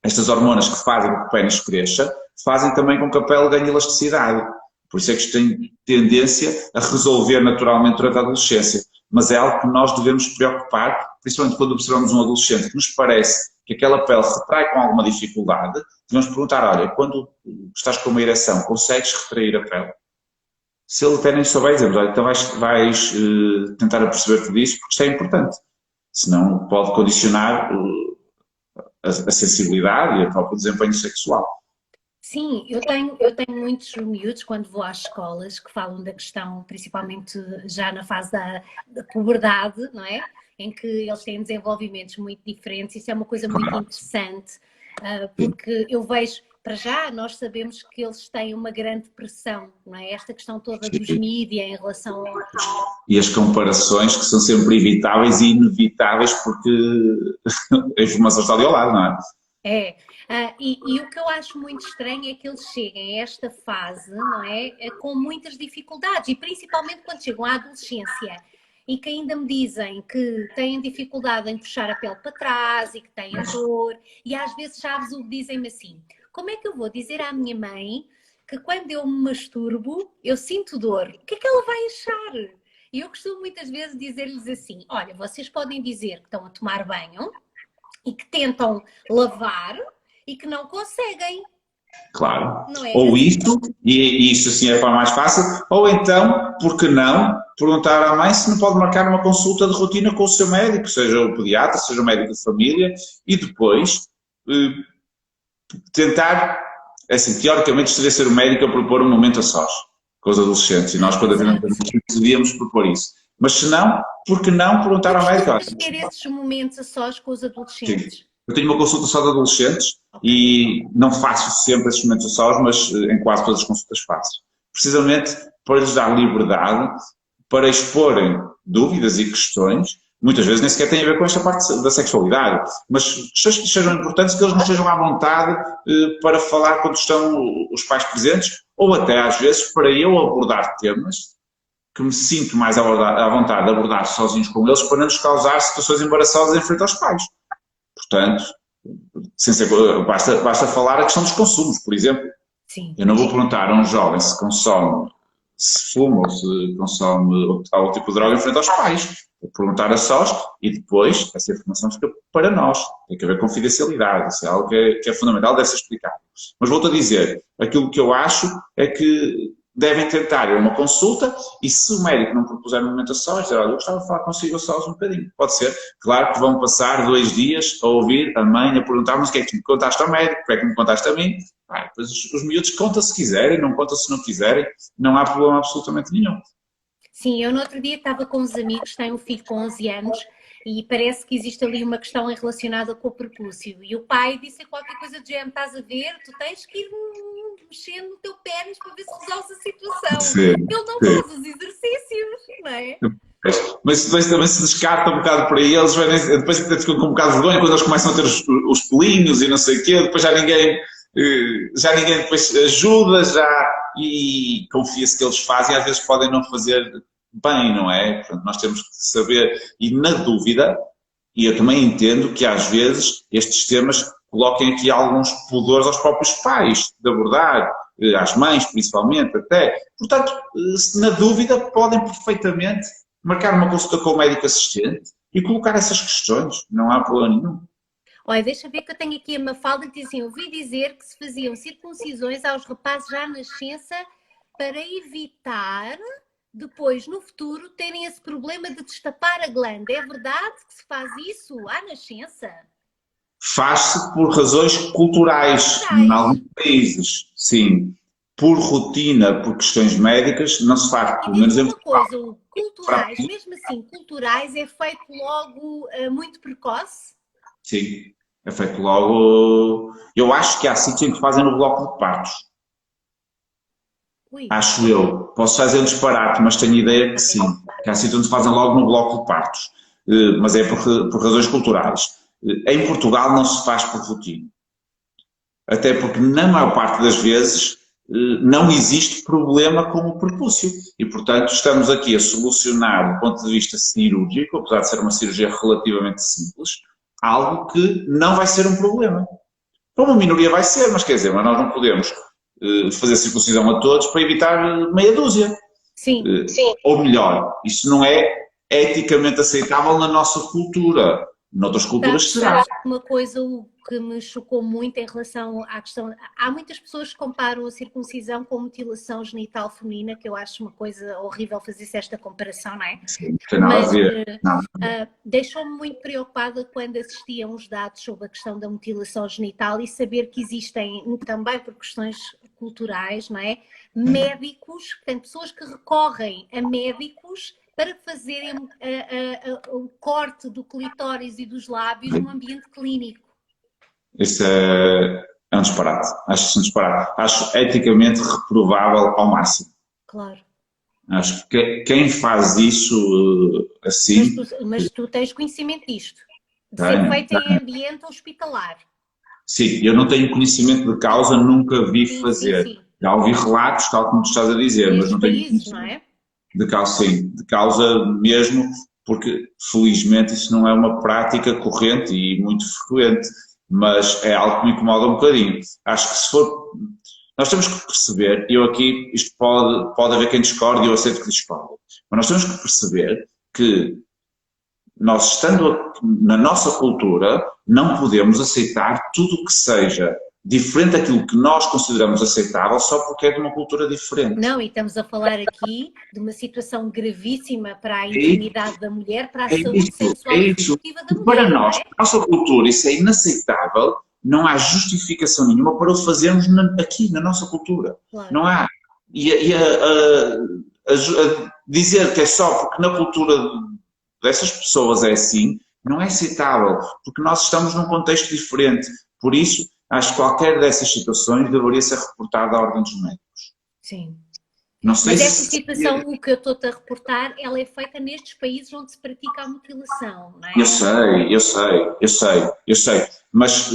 estas hormonas que fazem com que o pênis cresça, fazem também com que a pele ganhe elasticidade. Por isso é que isto tem tendência a resolver naturalmente durante a adolescência. Mas é algo que nós devemos preocupar, principalmente quando observamos um adolescente que nos parece que aquela pele retrai com alguma dificuldade, devemos perguntar, olha, quando estás com uma ereção, consegues retrair a pele? Se ele até nem souber, dizemos, olha, então vais tentar perceber-te disso, porque isto é importante. Senão pode condicionar a sensibilidade e o próprio desempenho sexual. Sim, eu tenho muitos miúdos quando vou às escolas que falam da questão, principalmente já na fase da puberdade, não é? Em que eles têm desenvolvimentos muito diferentes. Isso é uma coisa muito interessante, Sim. porque eu vejo, para já, nós sabemos que eles têm uma grande pressão, não é? Esta questão toda dos mídia em relação ao... E as comparações que são sempre evitáveis e inevitáveis porque a informação está ali ao lado, não é? É, e o que eu acho muito estranho é que eles cheguem a esta fase, não é? Com muitas dificuldades, e principalmente quando chegam à adolescência e que ainda me dizem que têm dificuldade em puxar a pele para trás e que têm dor, e às vezes, sabes, o que dizem-me assim: como é que eu vou dizer à minha mãe que quando eu me masturbo eu sinto dor? O que é que ela vai achar? E eu costumo muitas vezes dizer-lhes assim: olha, vocês podem dizer que estão a tomar banho e que tentam lavar e que não conseguem, Claro. não é? Ou isso, e isso assim é a forma mais fácil, ou então, por que não, perguntar à mãe se não pode marcar uma consulta de rotina com o seu médico, seja o pediatra, seja o médico de família, e depois eh, tentar, assim, teoricamente deveria ser o médico a propor um momento a sós com os adolescentes, e nós quando atendemos Exato. devíamos propor isso. Mas se não, por que não Tu perguntar ao médico? costumas ter esses momentos a sós com os Sim. adolescentes? Eu tenho uma consulta só de adolescentes Ok. e não faço sempre esses momentos sós, mas em quase todas as consultas faço. Precisamente para lhes dar liberdade para exporem dúvidas e questões, muitas vezes nem sequer têm a ver com esta parte da sexualidade, mas questões que sejam importantes, que eles não estejam à vontade para falar quando estão os pais presentes, ou até às vezes para eu abordar temas que me sinto mais à vontade de abordar sozinhos com eles para não lhes causar situações embaraçosas em frente aos pais. Portanto, sem ser, basta falar a questão dos consumos, por exemplo. Sim. Eu não vou perguntar a um jovem se consome, se fuma ou se consome algum tipo de droga em frente aos pais. Vou perguntar a sós e depois essa informação fica para nós. Tem que haver confidencialidade, isso é algo que é fundamental, deve ser explicado. Mas volto a dizer, aquilo que eu acho é que devem tentar ir a uma consulta e se o médico não propuser um momento a sós, dizer, olha, eu gostava de falar consigo a sós um bocadinho. Pode ser. Claro que vão passar 2 dias a ouvir a mãe a perguntar, mas o que é que me contaste ao médico? O que é que me contaste a mim? Depois os miúdos contam se quiserem, não contam se não quiserem, não há problema absolutamente nenhum. Sim, eu no outro dia estava com uns amigos, têm um filho com 11 anos e parece que existe ali uma questão relacionada com o prepúcio. E o pai disse qualquer coisa do género: estás a ver, tu tens que ir mexendo no teu pênis para ver se resolves a situação. Sim, Ele não sim. faz os exercícios, não é? Mas depois também se descarta um bocado para eles, depois ficam com um bocado de vergonha quando eles começam a ter os pelinhos e não sei o quê, depois já ninguém depois ajuda, e confia-se que eles fazem, às vezes podem não fazer bem, não é? Portanto, nós temos que saber, e na dúvida, e eu também entendo que às vezes estes temas coloquem aqui alguns pudores aos próprios pais de abordar, às mães principalmente até. Portanto, se na dúvida podem perfeitamente marcar uma consulta com o médico assistente e colocar essas questões, não há problema nenhum. Olha, deixa ver que eu tenho aqui a Mafalda que diz assim: ouvi dizer que se faziam circuncisões aos rapazes já na nascença para evitar depois, no futuro, terem esse problema de destapar a glândula. É verdade que se faz isso à nascença? Faz-se por razões culturais, em alguns países, sim. Por rotina, por questões médicas, não se faz, E pelo menos diz-me em uma Portugal. coisa, o culturais, mesmo assim, culturais, é feito logo muito precoce? Sim, é feito logo. Eu acho que há sítios em que fazem no bloco de partos. Ui, Acho eu. Posso fazer um disparate, mas tenho ideia que sim. Que há sítios onde fazem logo no bloco de partos. Mas é por razões culturais. Em Portugal não se faz por rotina. Até porque, na maior parte das vezes, não existe problema com o prepúcio. E, portanto, estamos aqui a solucionar, do ponto de vista cirúrgico, apesar de ser uma cirurgia relativamente simples, algo que não vai ser um problema. Para uma minoria vai ser, mas quer dizer, mas nós não podemos fazer circuncisão a todos para evitar meia dúzia. sim. Ou melhor, isso não é eticamente aceitável na nossa cultura. Noutras culturas será. Sabes uma coisa, que me chocou muito em relação à questão... Há muitas pessoas que comparam a circuncisão com a mutilação genital feminina, que eu acho uma coisa horrível fazer-se esta comparação, não é? Sim, não tem nada a ver. Deixou-me muito preocupada quando assisti a uns dados sobre a questão da mutilação genital e saber que existem, também por questões culturais, não é? Médicos, portanto, pessoas que recorrem a médicos para fazerem o corte do clitóris e dos lábios num ambiente clínico. Isso é um disparate. Acho isso um disparate. Acho eticamente reprovável ao máximo. Claro. Acho que quem faz isso assim... Mas tu tens conhecimento disto? De ser feito em ambiente hospitalar? Sim, eu não tenho conhecimento de causa, nunca vi fazer. Sim. Já ouvi relatos, tal como tu estás a dizer, mas não tenho países, não é? De causa, sim, de causa mesmo, porque felizmente isso não é uma prática corrente e muito frequente, mas é algo que me incomoda um bocadinho. Acho que se for... Nós temos que perceber, eu aqui, isto pode haver quem discorde e eu aceito que discorde, mas nós temos que perceber que nós, estando na nossa cultura, não podemos aceitar tudo o que seja diferente daquilo que nós consideramos aceitável só porque é de uma cultura diferente. Não, e estamos a falar aqui de uma situação gravíssima para a intimidade da mulher, para a saúde sexual e reprodutiva da mulher. Para nós, a nossa cultura, isso é inaceitável, não há justificação nenhuma para o fazermos aqui, na nossa cultura. Claro. Não há. E dizer que é só porque na cultura dessas pessoas é assim, não é aceitável, porque nós estamos num contexto diferente. Por isso, acho que qualquer dessas situações deveria ser reportada à ordem dos médicos. Sim. Não sei Mas essa situação, o que eu estou-te a reportar, ela é feita nestes países onde se pratica a mutilação, não é? Eu sei. Mas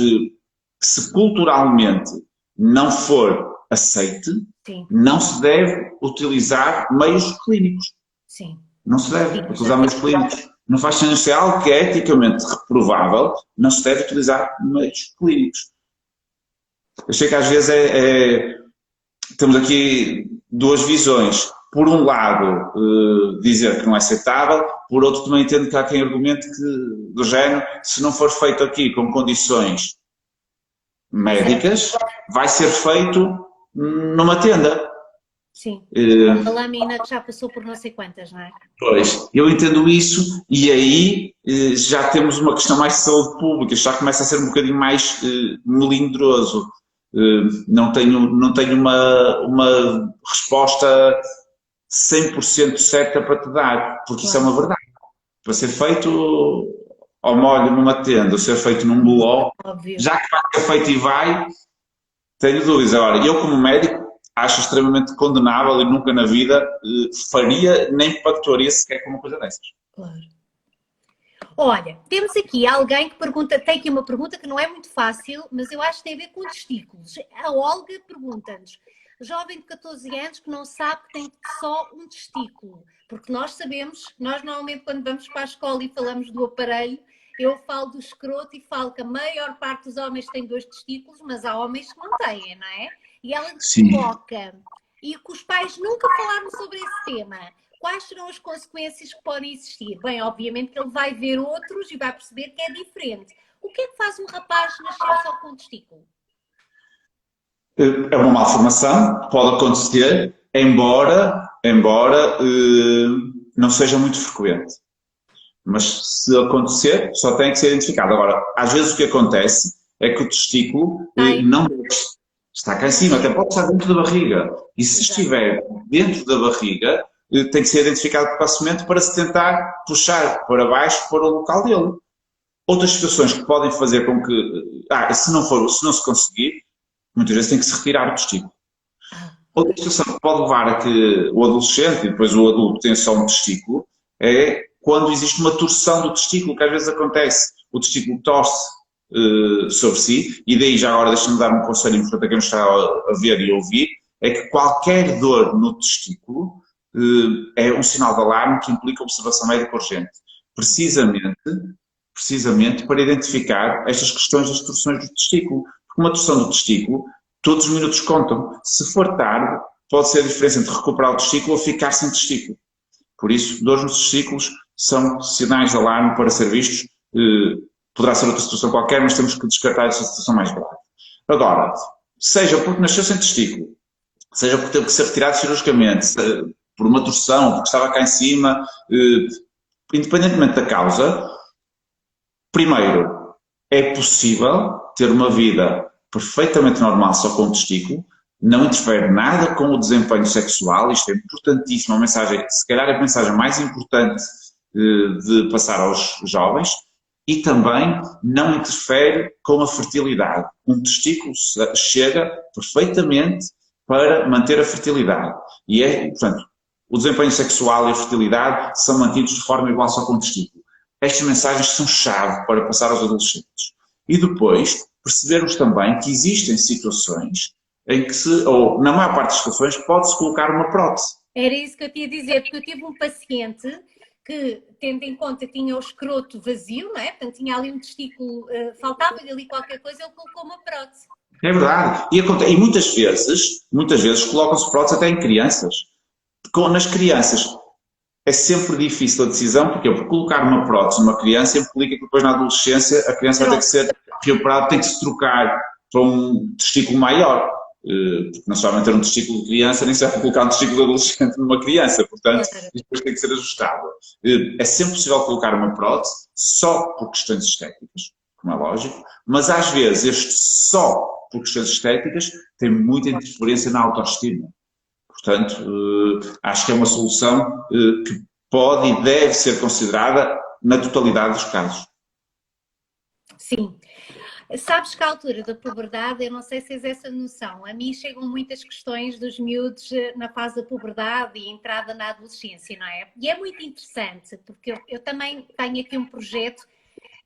se culturalmente não for aceite, sim, não se deve utilizar meios clínicos. Sim. Não se deve utilizar meios clínicos. Não faz sentido ser algo que é eticamente reprovável, não se deve utilizar meios clínicos. Eu sei que às vezes temos aqui duas visões. Por um lado, dizer que não é aceitável, por outro também entendo que há quem argumente que, do género, se não for feito aqui com condições médicas, vai ser feito numa tenda. Sim, a lâmina que já passou por não sei quantas, não é? Pois, eu entendo isso e aí já temos uma questão mais de saúde pública, já começa a ser um bocadinho mais melindroso. Não tenho uma resposta 100% certa para te dar, porque isso é uma verdade. Para ser feito ao molho numa tenda, ou ser feito num bloco, já que vai ser feito e vai, tenho dúvidas. Agora, eu como médico acho extremamente condenável e nunca na vida faria nem pactuaria sequer com uma coisa dessas. Claro. Olha, temos aqui alguém que pergunta, tem aqui uma pergunta que não é muito fácil, mas eu acho que tem a ver com testículos. A Olga pergunta-nos, jovem de 14 anos que não sabe que tem só um testículo, porque nós sabemos, nós normalmente quando vamos para a escola e falamos do aparelho, eu falo do escroto e falo que a maior parte dos homens tem 2 testículos, mas há homens que não têm, não é? E ela coloca, e que os pais nunca falaram sobre esse tema. Quais serão as consequências que podem existir? Bem, obviamente que ele vai ver outros e vai perceber que é diferente. O que é que faz um rapaz nascer só com um testículo? É uma malformação, pode acontecer, embora não seja muito frequente. Mas se acontecer, só tem que ser identificado. Agora, às vezes o que acontece é que o testículo não está cá em cima, até pode estar dentro da barriga. E se estiver dentro da barriga, tem que ser identificado precocemente para se tentar puxar para baixo para o local dele. Outras situações que podem fazer com que, se não se conseguir, muitas vezes tem que se retirar o testículo. Outra situação que pode levar a que o adolescente e depois o adulto tenha só um testículo é quando existe uma torção do testículo, que às vezes acontece. O testículo torce sobre si, e daí já agora deixa-me dar um conselho importante a quem nos está a ver e a ouvir, é que qualquer dor no testículo é um sinal de alarme que implica observação médica urgente. Precisamente para identificar estas questões das torções do testículo. Porque uma torção do testículo, todos os minutos contam. Se for tarde, pode ser a diferença entre recuperar o testículo ou ficar sem testículo. Por isso, dores nos testículos são sinais de alarme para ser vistos poderá ser outra situação qualquer, mas temos que descartar essa situação mais grave. Agora, seja porque nasceu sem testículo, seja porque teve que ser retirado cirurgicamente, por uma torção, porque estava cá em cima, independentemente da causa, primeiro, é possível ter uma vida perfeitamente normal só com o testículo, não interfere nada com o desempenho sexual, isto é importantíssimo, uma mensagem, se calhar é a mensagem mais importante de passar aos jovens, e também não interfere com a fertilidade. Um testículo chega perfeitamente para manter a fertilidade. E portanto, o desempenho sexual e a fertilidade são mantidos de forma igual só com o testículo. Estas mensagens são chave para passar aos adolescentes. E depois, percebermos também que existem situações em que ou na maior parte das situações, pode-se colocar uma prótese. Era isso que eu te ia dizer, porque eu tive um paciente que, tendo em conta que tinha o escroto vazio, não é? Portanto, tinha ali um testículo, faltava-lhe ali qualquer coisa, ele colocou uma prótese. É verdade. E muitas vezes colocam-se próteses até em crianças. Nas crianças é sempre difícil a decisão, porque colocar uma prótese numa criança implica que depois na adolescência a criança vai ter que ser reoperada, tem que se trocar para um testículo maior. Porque não se vai manter um testículo de criança, nem se vai colocar um testículo de adolescente numa criança, portanto, depois tem que ser ajustado. É sempre possível colocar uma prótese só por questões estéticas, como é lógico, mas às vezes este só por questões estéticas tem muita interferência na autoestima. Portanto, acho que é uma solução que pode e deve ser considerada na totalidade dos casos. Sim. Sabes que à altura da puberdade, eu não sei se tens essa noção, a mim chegam muitas questões dos miúdos na fase da puberdade e entrada na adolescência, não é? E é muito interessante, porque eu também tenho aqui um projeto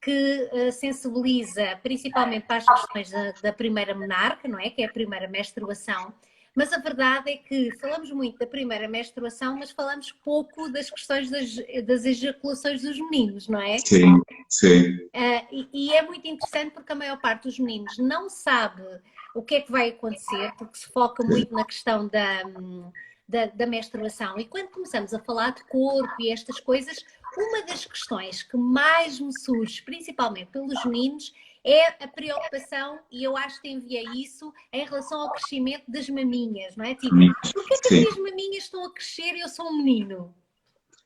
que sensibiliza principalmente para as questões da primeira menarca, não é? Que é a primeira menstruação. Mas a verdade é que falamos muito da primeira menstruação, mas falamos pouco das questões das ejaculações dos meninos, não é? Sim, sim. E é muito interessante porque a maior parte dos meninos não sabe o que é que vai acontecer, porque se foca muito na questão da menstruação. E quando começamos a falar de corpo e estas coisas, uma das questões que mais me surge, principalmente pelos meninos, é a preocupação, e eu acho que enviei isso, em relação ao crescimento das maminhas, não é? Tipo, porquê que as minhas maminhas estão a crescer e eu sou um menino?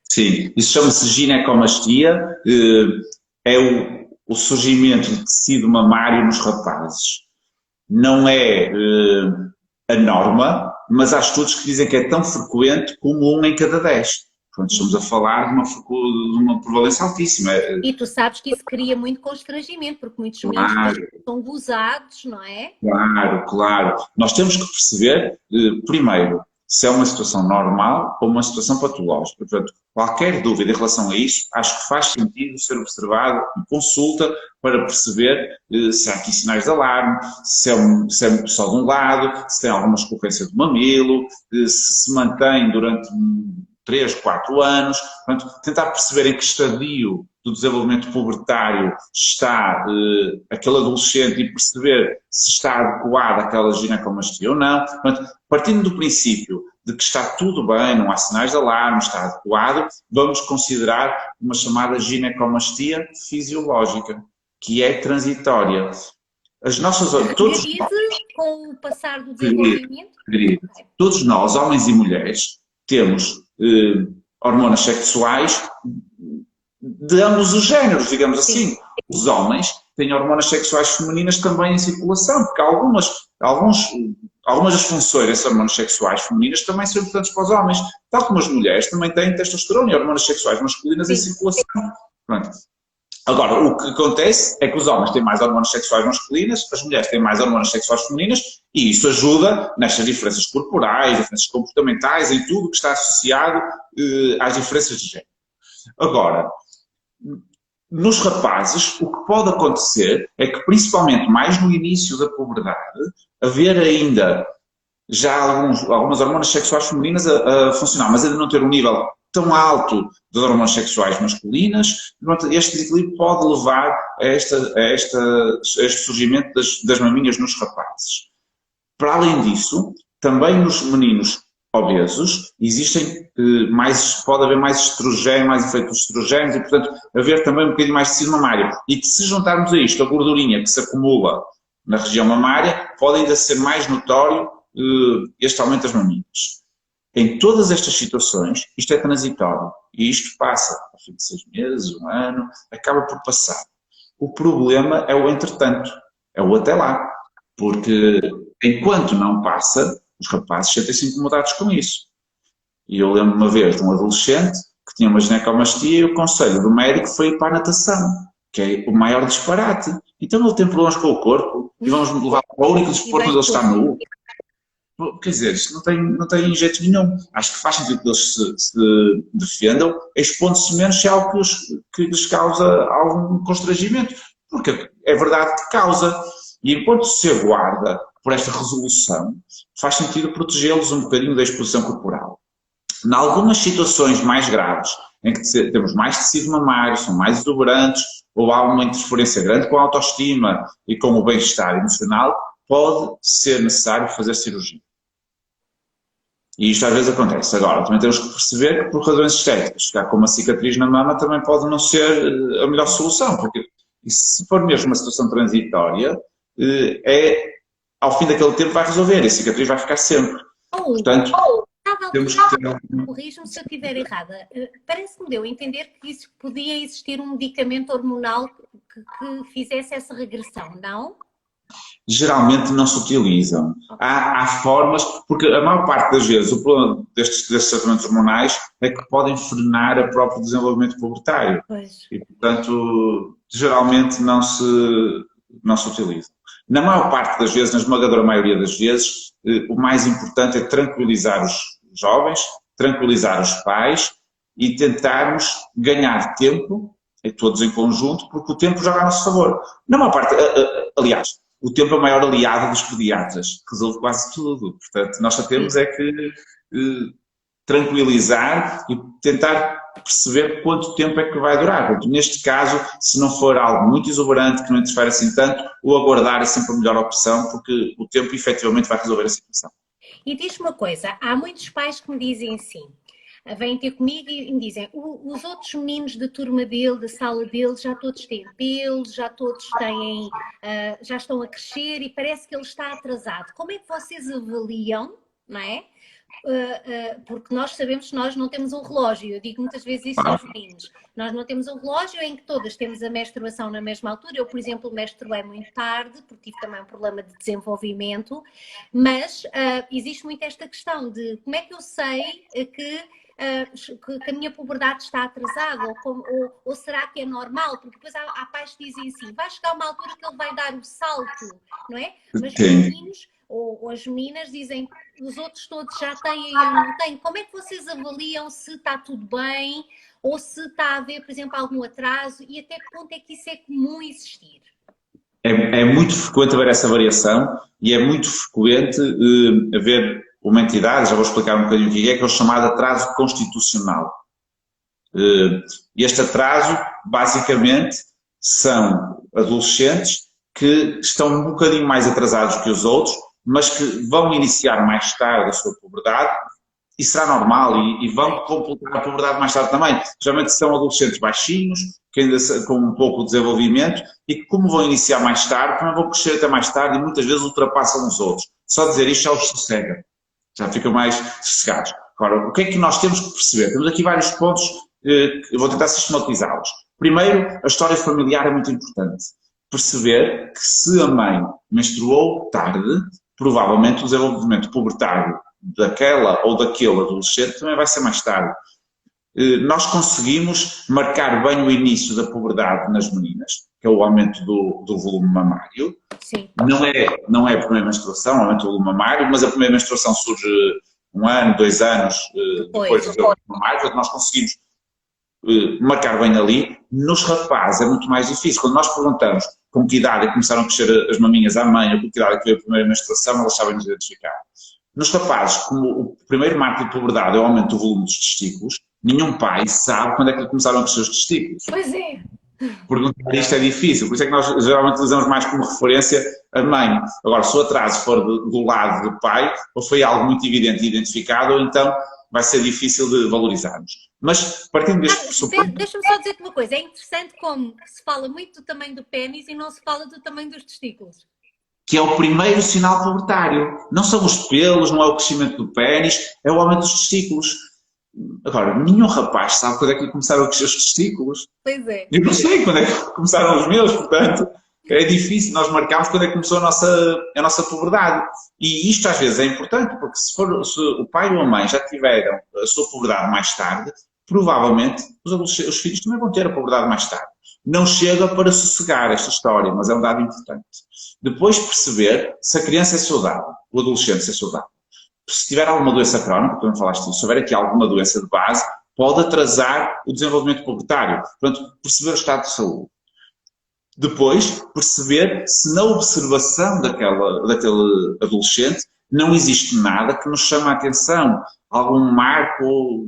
Sim, isso chama-se ginecomastia, é o surgimento de tecido mamário nos rapazes. Não é a norma, mas há estudos que dizem que é tão frequente como 1 em cada 10. Portanto, estamos a falar de uma prevalência altíssima. E tu sabes que isso cria muito constrangimento, porque muitos meninos são gozados, não é? Claro, claro. Nós temos que perceber, primeiro, se é uma situação normal ou uma situação patológica. Portanto, qualquer dúvida em relação a isso, acho que faz sentido ser observado em consulta para perceber se há aqui sinais de alarme, se é só de um lado, se tem alguma escorrência do mamilo, se mantém durante 3, 4 anos, portanto, tentar perceber em que estadio do desenvolvimento pubertário está aquele adolescente e perceber se está adequado àquela ginecomastia ou não. Portanto, partindo do princípio de que está tudo bem, não há sinais de alarme, está adequado, vamos considerar uma chamada ginecomastia fisiológica, que é transitória. As nossas... Todos com o passar do desenvolvimento? Todos nós, homens e mulheres, temos hormonas sexuais de ambos os géneros, digamos assim. Os homens têm hormonas sexuais femininas também em circulação, porque algumas das funções dessas hormonas sexuais femininas também são importantes para os homens, tal como as mulheres também têm testosterona e hormonas sexuais masculinas em circulação. Pronto. Agora, o que acontece é que os homens têm mais hormonas sexuais masculinas, as mulheres têm mais hormonas sexuais femininas, e isso ajuda nestas diferenças corporais, diferenças comportamentais, em tudo que está associado às diferenças de género. Agora, nos rapazes, o que pode acontecer é que, principalmente mais no início da puberdade, haver ainda já algumas hormonas sexuais femininas a funcionar, mas ainda não ter um nível tão alto das hormonas sexuais masculinas, este desequilíbrio pode levar a este surgimento das maminhas nos rapazes. Para além disso, também nos meninos obesos, existem pode haver mais estrogênio, mais efeitos estrogénios e, portanto, haver também um bocadinho mais de tecido mamário. E que se juntarmos a isto a gordurinha que se acumula na região mamária, pode ainda ser mais notório este aumento das maminhas. Em todas estas situações, isto é transitório. E isto passa, ao fim de 6 meses, 1 ano, acaba por passar. O problema é o entretanto, é o até lá. Porque enquanto não passa, os rapazes sentem-se incomodados com isso. E eu lembro uma vez de um adolescente que tinha uma ginecomastia e o conselho do médico foi ir para a natação, que é o maior disparate. Então ele tem problemas com o corpo e vamos levar para o único desporto onde ele está nu. Quer dizer, isto não tem jeito nenhum. Acho que faz sentido que eles se defendam, expondo-se menos se é algo que lhes causa algum constrangimento. Porque é verdade que causa. E enquanto se aguarda por esta resolução, faz sentido protegê-los um bocadinho da exposição corporal. Em algumas situações mais graves, em que temos mais tecido mamário, são mais exuberantes, ou há uma interferência grande com a autoestima e com o bem-estar emocional, pode ser necessário fazer cirurgia. E isto às vezes acontece. Agora, também temos que perceber que por razões estéticas, ficar com uma cicatriz na mama também pode não ser a melhor solução, porque se for mesmo uma situação transitória, ao fim daquele tempo vai resolver e a cicatriz vai ficar sempre. Portanto, temos que ter... Corrija-me se eu estiver errada. Parece-me deu a entender que isso podia existir um medicamento hormonal que fizesse essa regressão, não? Geralmente não se utilizam. Há formas, porque a maior parte das vezes o problema destes tratamentos hormonais é que podem frenar o próprio desenvolvimento pubertário. Pois. E, portanto, geralmente não se utilizam. Na maior parte das vezes, na esmagadora maioria das vezes, o mais importante é tranquilizar os jovens, tranquilizar os pais e tentarmos ganhar tempo, todos em conjunto, porque o tempo joga a nosso favor. Na maior parte, aliás, o tempo é o maior aliado dos pediatras, resolve quase tudo. Portanto, nós só temos é que tranquilizar e tentar perceber quanto tempo é que vai durar. Portanto, neste caso, se não for algo muito exuberante, que não interfere assim tanto, o aguardar é sempre a melhor opção, porque o tempo efetivamente vai resolver a situação. E diz-me uma coisa, há muitos pais que me dizem assim, vêm ter comigo e me dizem, os outros meninos da turma dele, da sala dele, já todos têm pelos, já todos têm, já estão a crescer e parece que ele está atrasado. Como é que vocês avaliam, não é? Porque nós sabemos que nós não temos um relógio, eu digo muitas vezes isso aos meninos, nós não temos um relógio em que todas temos a menstruação na mesma altura. Eu, por exemplo, menstruei muito tarde, porque tive também um problema de desenvolvimento, mas existe muito esta questão de como é que eu sei que a minha puberdade está atrasada, ou será que é normal? Porque depois há pais que dizem assim, vai chegar uma altura que ele vai dar o salto, não é? Mas os meninos ou as meninas dizem, os outros todos já têm, eu não tenho. Como é que vocês avaliam se está tudo bem, ou se está a haver, por exemplo, algum atraso, e até que ponto é que isso é comum existir? É muito frequente haver essa variação e é muito frequente haver uma entidade, já vou explicar um bocadinho o que é o chamado atraso constitucional. Este atraso, basicamente, são adolescentes que estão um bocadinho mais atrasados que os outros, mas que vão iniciar mais tarde a sua puberdade, e será normal, e vão completar a puberdade mais tarde também. Geralmente são adolescentes baixinhos, que ainda com um pouco de desenvolvimento, e que como vão iniciar mais tarde, também vão crescer até mais tarde, e muitas vezes ultrapassam os outros. Só dizer isto já os sossega, já ficam mais sossegados. Agora, o que é que nós temos que perceber? Temos aqui vários pontos, eu vou tentar sistematizá-los. Primeiro, a história familiar é muito importante. Perceber que se a mãe menstruou tarde, provavelmente o desenvolvimento pubertário daquela ou daquele adolescente também vai ser mais tarde. Nós conseguimos marcar bem o início da puberdade nas meninas, que é o aumento do volume mamário. Sim. Não é a primeira menstruação, o aumento do volume mamário, mas a primeira menstruação surge 1 ano, 2 anos depois do volume mamário, portanto nós conseguimos marcar bem ali. Nos rapazes é muito mais difícil. Quando nós perguntamos com que idade começaram a crescer as maminhas à mãe, ou com que idade que veio a primeira menstruação, elas sabem nos identificar. Nos rapazes, como o primeiro marco de puberdade é o aumento do volume dos testículos, nenhum pai sabe quando é que começaram a crescer os testículos. Pois é. perguntar isto é difícil, por isso é que nós geralmente utilizamos mais como referência a mãe. Agora, se o atraso for do lado do pai, ou foi algo muito evidente e identificado, ou então vai ser difícil de valorizarmos. Mas, partindo deste pressuposto, Deixa-me só dizer-te uma coisa. É interessante como se fala muito do tamanho do pênis e não se fala do tamanho dos testículos. que é o primeiro sinal pubertário. Não são os pelos, não é o crescimento do pênis, é o aumento dos testículos. Agora, nenhum rapaz sabe quando é que começaram a crescer os testículos. Pois é. Eu não sei quando é que começaram os meus, portanto, é difícil nós marcarmos quando é que começou a nossa puberdade. E isto às vezes é importante, porque se o pai ou a mãe já tiveram a sua puberdade mais tarde, provavelmente os filhos também vão ter a puberdade mais tarde. Não chega para sossegar esta história, mas é um dado importante. Depois perceber se a criança é saudável, o adolescente é saudável. Se tiver alguma doença crónica, tu me falaste disso, se houver aqui alguma doença de base, pode atrasar o desenvolvimento pubertário. Portanto, perceber o estado de saúde. Depois, perceber se na observação daquele adolescente não existe nada que nos chame a atenção, algum marco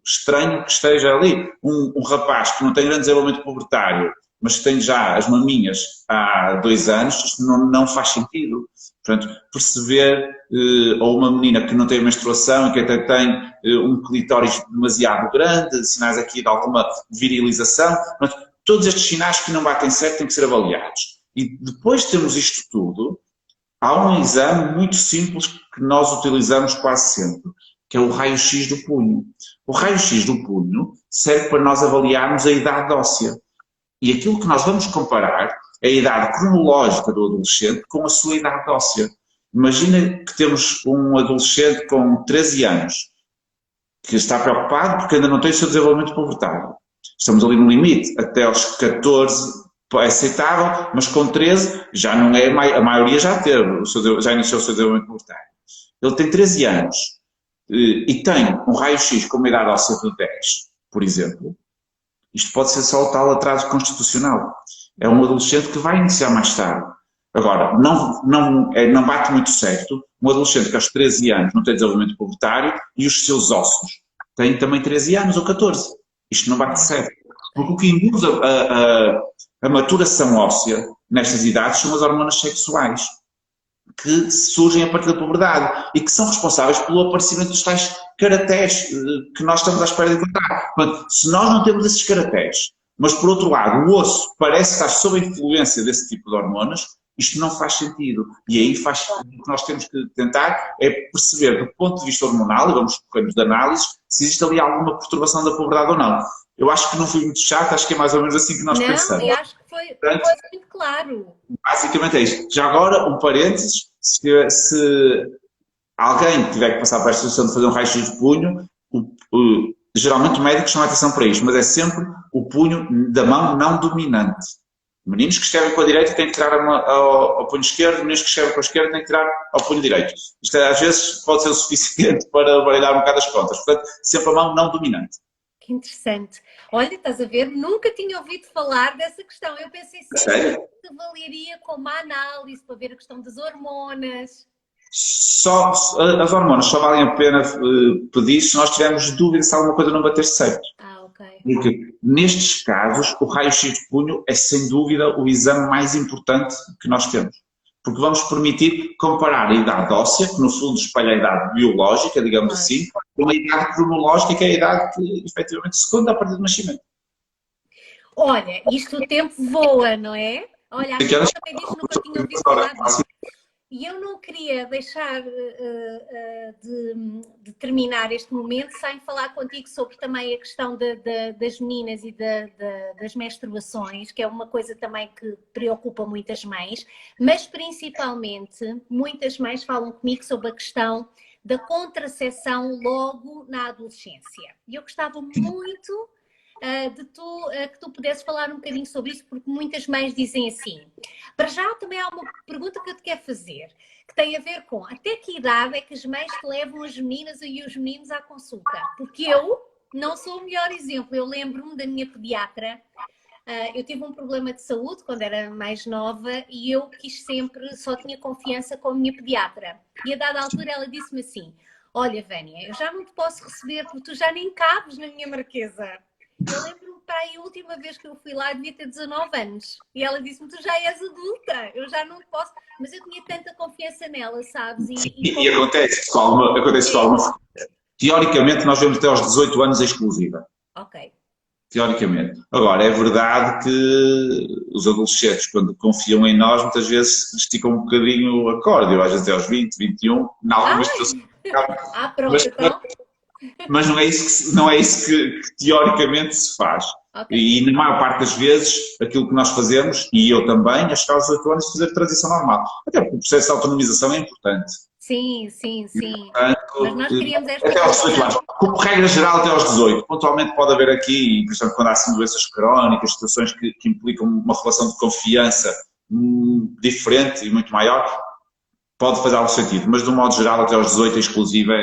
estranho que esteja ali. Um rapaz que não tem grande desenvolvimento pubertário, mas que tem já as maminhas há 2 anos, isto não faz sentido. Portanto, perceber, ou uma menina que não tem menstruação e que até tem um clitóris demasiado grande, sinais aqui de alguma virilização, portanto, todos estes sinais que não batem certo têm que ser avaliados. E depois de termos isto tudo, há um exame muito simples que nós utilizamos quase sempre, que é o raio-x do punho. O raio-x do punho serve para nós avaliarmos a idade óssea. E aquilo que nós vamos comparar é a idade cronológica do adolescente com a sua idade óssea. Imagina que temos um adolescente com 13 anos que está preocupado porque ainda não tem o seu desenvolvimento pubertário. Estamos ali no limite, até aos 14 é aceitável, mas com 13 já não é, a maioria já teve, já iniciou o seu desenvolvimento pubertário. Ele tem 13 anos e tem um raio-x com uma idade óssea de 10, por exemplo. Isto pode ser só o tal atraso constitucional. É um adolescente que vai iniciar mais tarde. Agora, não bate muito certo um adolescente que aos 13 anos não tem desenvolvimento pubertário e os seus ossos têm também 13 anos ou 14. Isto não bate certo. Porque o que induz a maturação óssea nestas idades são as hormonas sexuais que surgem a partir da puberdade e que são responsáveis pelo aparecimento dos tais caracteres que nós estamos à espera de encontrar. Portanto, se nós não temos esses caracteres, mas por outro lado o osso parece estar sob a influência desse tipo de hormonas, isto não faz sentido. E aí o que nós temos que tentar é perceber do ponto de vista hormonal, e vamos correr de análise, se existe ali alguma perturbação da puberdade ou não. Eu acho que não fui muito chato, acho que é mais ou menos assim que nós pensamos. Não, eu acho que foi muito claro. Basicamente é isto. Já agora, um parênteses, se alguém tiver que passar para a instituição de fazer um raio-x de punho, geralmente o médico chama a atenção para isto, mas é sempre o punho da mão não dominante. Meninos que escrevem com a direita têm que tirar ao punho esquerdo, meninos que escrevem com a esquerda têm que tirar ao punho direito. Isto às vezes pode ser o suficiente para baralhar um bocado as contas. Portanto, sempre a mão não dominante. Que interessante. Olha, estás a ver? Nunca tinha ouvido falar dessa questão. Eu pensei sempre que avaliaria como a análise para ver a questão das hormonas. Só, as hormonas só valem a pena pedir se nós tivermos dúvida se alguma coisa não bater certo. Ok. Porque nestes casos o raio-x de punho é sem dúvida o exame mais importante que nós temos. Porque vamos permitir comparar a idade óssea, que no fundo espelha a idade biológica, digamos assim, com a idade cronológica, que é a idade que efetivamente se conta a partir do nascimento. Olha, isto o tempo voa, não é? Olha, acho que eu também disse nunca tinha ouvido falar disso. E eu não queria deixar de terminar este momento sem falar contigo sobre também a questão das meninas e das menstruações, que é uma coisa também que preocupa muitas mães, mas principalmente muitas mães falam comigo sobre a questão da contracepção logo na adolescência. E eu gostava muito que tu pudesses falar um bocadinho sobre isso, porque muitas mães dizem assim. Para já também há uma pergunta que eu te quero fazer, que tem a ver com até que idade é que as mães te levam as meninas e os meninos à consulta? Porque eu não sou o melhor exemplo. Eu lembro-me da minha pediatra. Eu tive um problema de saúde quando era mais nova e eu quis sempre, só tinha confiança com a minha pediatra. E a dada altura ela disse-me assim: olha, Vânia, eu já não te posso receber porque tu já nem cabes na minha marquesa. Eu lembro-me aí a última vez que eu fui lá devia ter 19 anos. E ela disse-me, tu já és adulta, eu já não posso. Mas eu tinha tanta confiança nela, sabes? E acontece com alguma. Teoricamente, nós vemos até aos 18 anos a exclusiva. Ok. Teoricamente. Agora, é verdade que os adolescentes, quando confiam em nós, muitas vezes esticam um bocadinho a corda, às vezes até aos 20, 21, em algumas situações. Pronto, então. Mas não é isso que teoricamente se faz. Okay. E na maior parte das vezes, aquilo que nós fazemos, e eu também, a chegar aos 8 anos, fazer transição normal. Até porque o processo de autonomização é importante. Sim. Portanto, mas nós queríamos esta até aos 18 anos. Como regra geral, até aos 18. Pontualmente pode haver aqui, por exemplo, quando há assim doenças crónicas, situações que implicam uma relação de confiança diferente e muito maior, pode fazer algum sentido. Mas, de um modo geral, até aos 18 é exclusiva,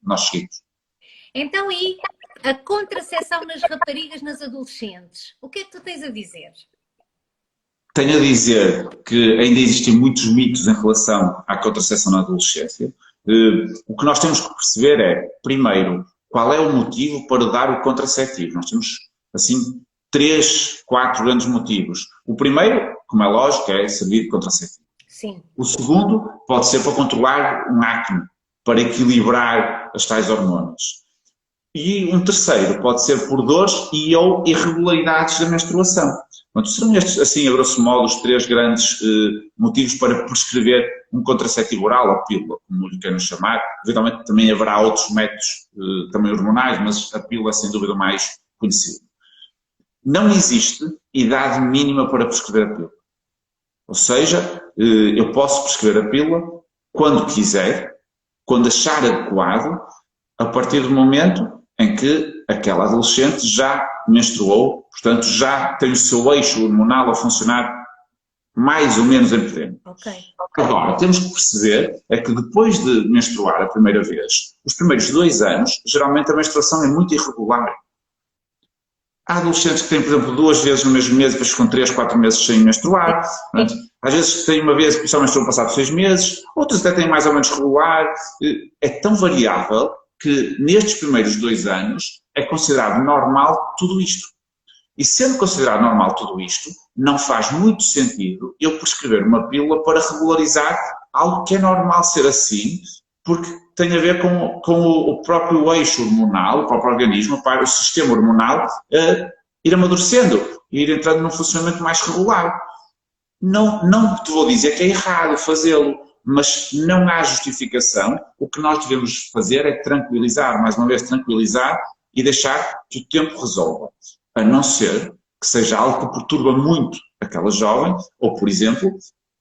nós seguimos. Então, e a contracepção nas raparigas, nas adolescentes? O que é que tu tens a dizer? Tenho a dizer que ainda existem muitos mitos em relação à contracepção na adolescência. O que nós temos que perceber é, primeiro, qual é o motivo para dar o contraceptivo. Nós temos, assim, 3, 4 grandes motivos. O primeiro, como é lógico, é servir de contraceptivo. Sim. O segundo pode ser para controlar um acne, para equilibrar as tais hormonas. E um terceiro pode ser por dores e ou irregularidades da menstruação. Portanto, serão estes, assim, a grosso modo, os 3 grandes motivos para prescrever um contraceptivo oral ou pílula, como lhe queiram chamar. Eventualmente também haverá outros métodos também hormonais, mas a pílula é sem dúvida o mais conhecido. Não existe idade mínima para prescrever a pílula. Ou seja, eu posso prescrever a pílula quando quiser, quando achar adequado, a partir do momento em que aquela adolescente já menstruou, portanto já tem o seu eixo hormonal a funcionar mais ou menos em pleno. Okay. Agora, temos que perceber é que depois de menstruar a primeira vez, os primeiros 2 anos, geralmente a menstruação é muito irregular. Há adolescentes que têm, por exemplo, 2 vezes no mesmo mês e depois ficam 3, 4 meses sem menstruar. Às vezes têm uma vez e só menstruam passado 6 meses, outros até têm mais ou menos regular. É tão variável que nestes primeiros 2 anos é considerado normal tudo isto. E sendo considerado normal tudo isto, não faz muito sentido eu prescrever uma pílula para regularizar algo que é normal ser assim, porque tem a ver com o próprio eixo hormonal, o próprio organismo, para o sistema hormonal ir amadurecendo, ir entrando num funcionamento mais regular. Não te vou dizer que é errado fazê-lo, mas não há justificação. O que nós devemos fazer é tranquilizar, mais uma vez tranquilizar e deixar que o tempo resolva. A não ser que seja algo que perturba muito aquela jovem, ou, por exemplo,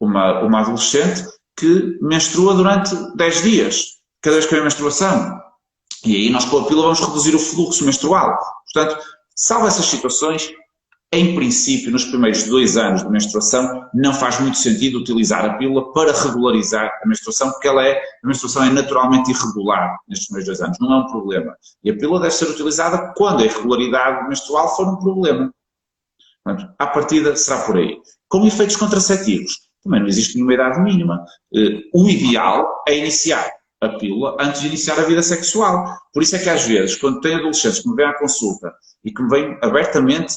uma adolescente que menstrua durante 10 dias, cada vez que vem a menstruação. E aí nós com a pílula vamos reduzir o fluxo menstrual. Portanto, salvo essas situações, em princípio, nos primeiros 2 anos de menstruação, não faz muito sentido utilizar a pílula para regularizar a menstruação, porque a menstruação é naturalmente irregular nestes primeiros 2 anos, não é um problema. E a pílula deve ser utilizada quando a irregularidade menstrual for um problema. Portanto, à partida será por aí. Com efeitos contraceptivos, também não existe nenhuma idade mínima. O ideal é iniciar a pílula antes de iniciar a vida sexual. Por isso é que às vezes, quando tem adolescentes que me vêm à consulta e que me vêm abertamente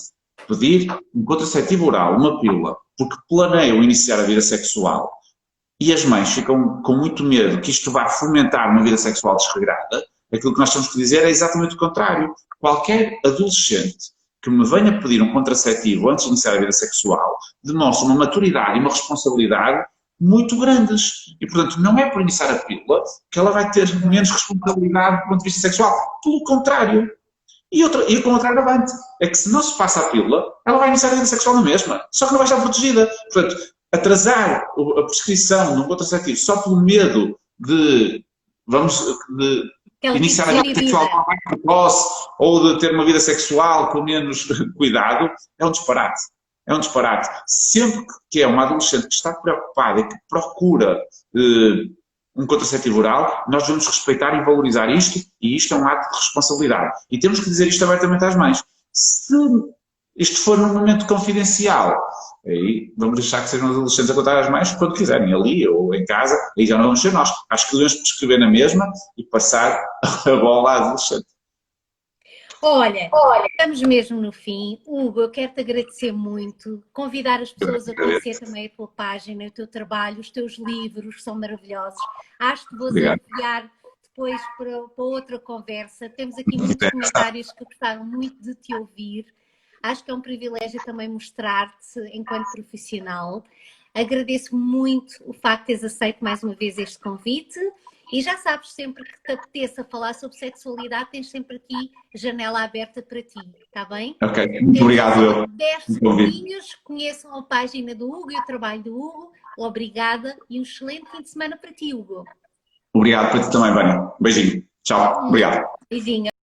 pedir um contraceptivo oral, uma pílula, porque planeiam iniciar a vida sexual e as mães ficam com muito medo que isto vá fomentar uma vida sexual desregrada, aquilo que nós temos que dizer é exatamente o contrário. Qualquer adolescente que me venha pedir um contraceptivo antes de iniciar a vida sexual demonstra uma maturidade e uma responsabilidade muito grandes. E, portanto, não é por iniciar a pílula que ela vai ter menos responsabilidade do ponto de vista sexual. Pelo contrário. E o contrário avante, é que se não se passa a pílula, ela vai iniciar a vida sexual na mesma, só que não vai estar protegida. Portanto, atrasar a prescrição de um contraceptivo só pelo medo de iniciar a vida sexual mais precoce ou de ter uma vida sexual com menos cuidado, é um disparate. É um disparate. Sempre que é uma adolescente que está preocupada e que procura um contraceptivo oral, nós devemos respeitar e valorizar isto, e isto é um ato de responsabilidade. E temos que dizer isto abertamente às mães. Se isto for num momento confidencial, aí vamos deixar que sejam os adolescentes a contar às mães quando quiserem, ali ou em casa, aí já não vamos ser nós. Acho que devemos prescrever na mesma e passar a bola à adolescente. Olha, estamos mesmo no fim. Hugo, eu quero te agradecer muito, convidar as pessoas a conhecer também a tua página, o teu trabalho, os teus livros são maravilhosos. Acho que vou-os Obrigado. enviar depois para outra conversa. Temos aqui muitos comentários que gostaram muito de te ouvir. Acho que é um privilégio também mostrar-te enquanto profissional. Agradeço muito o facto de teres aceito mais uma vez este convite. E já sabes, sempre que te apeteça falar sobre sexualidade, tens sempre aqui janela aberta para ti, está bem? Ok, muito obrigado, eu. 10 segundinhos, conheçam a página do Hugo e o trabalho do Hugo. Obrigada e um excelente fim de semana para ti, Hugo. Obrigado para ti também, Vânia. Beijinho. Tchau. Obrigado. Beijinho.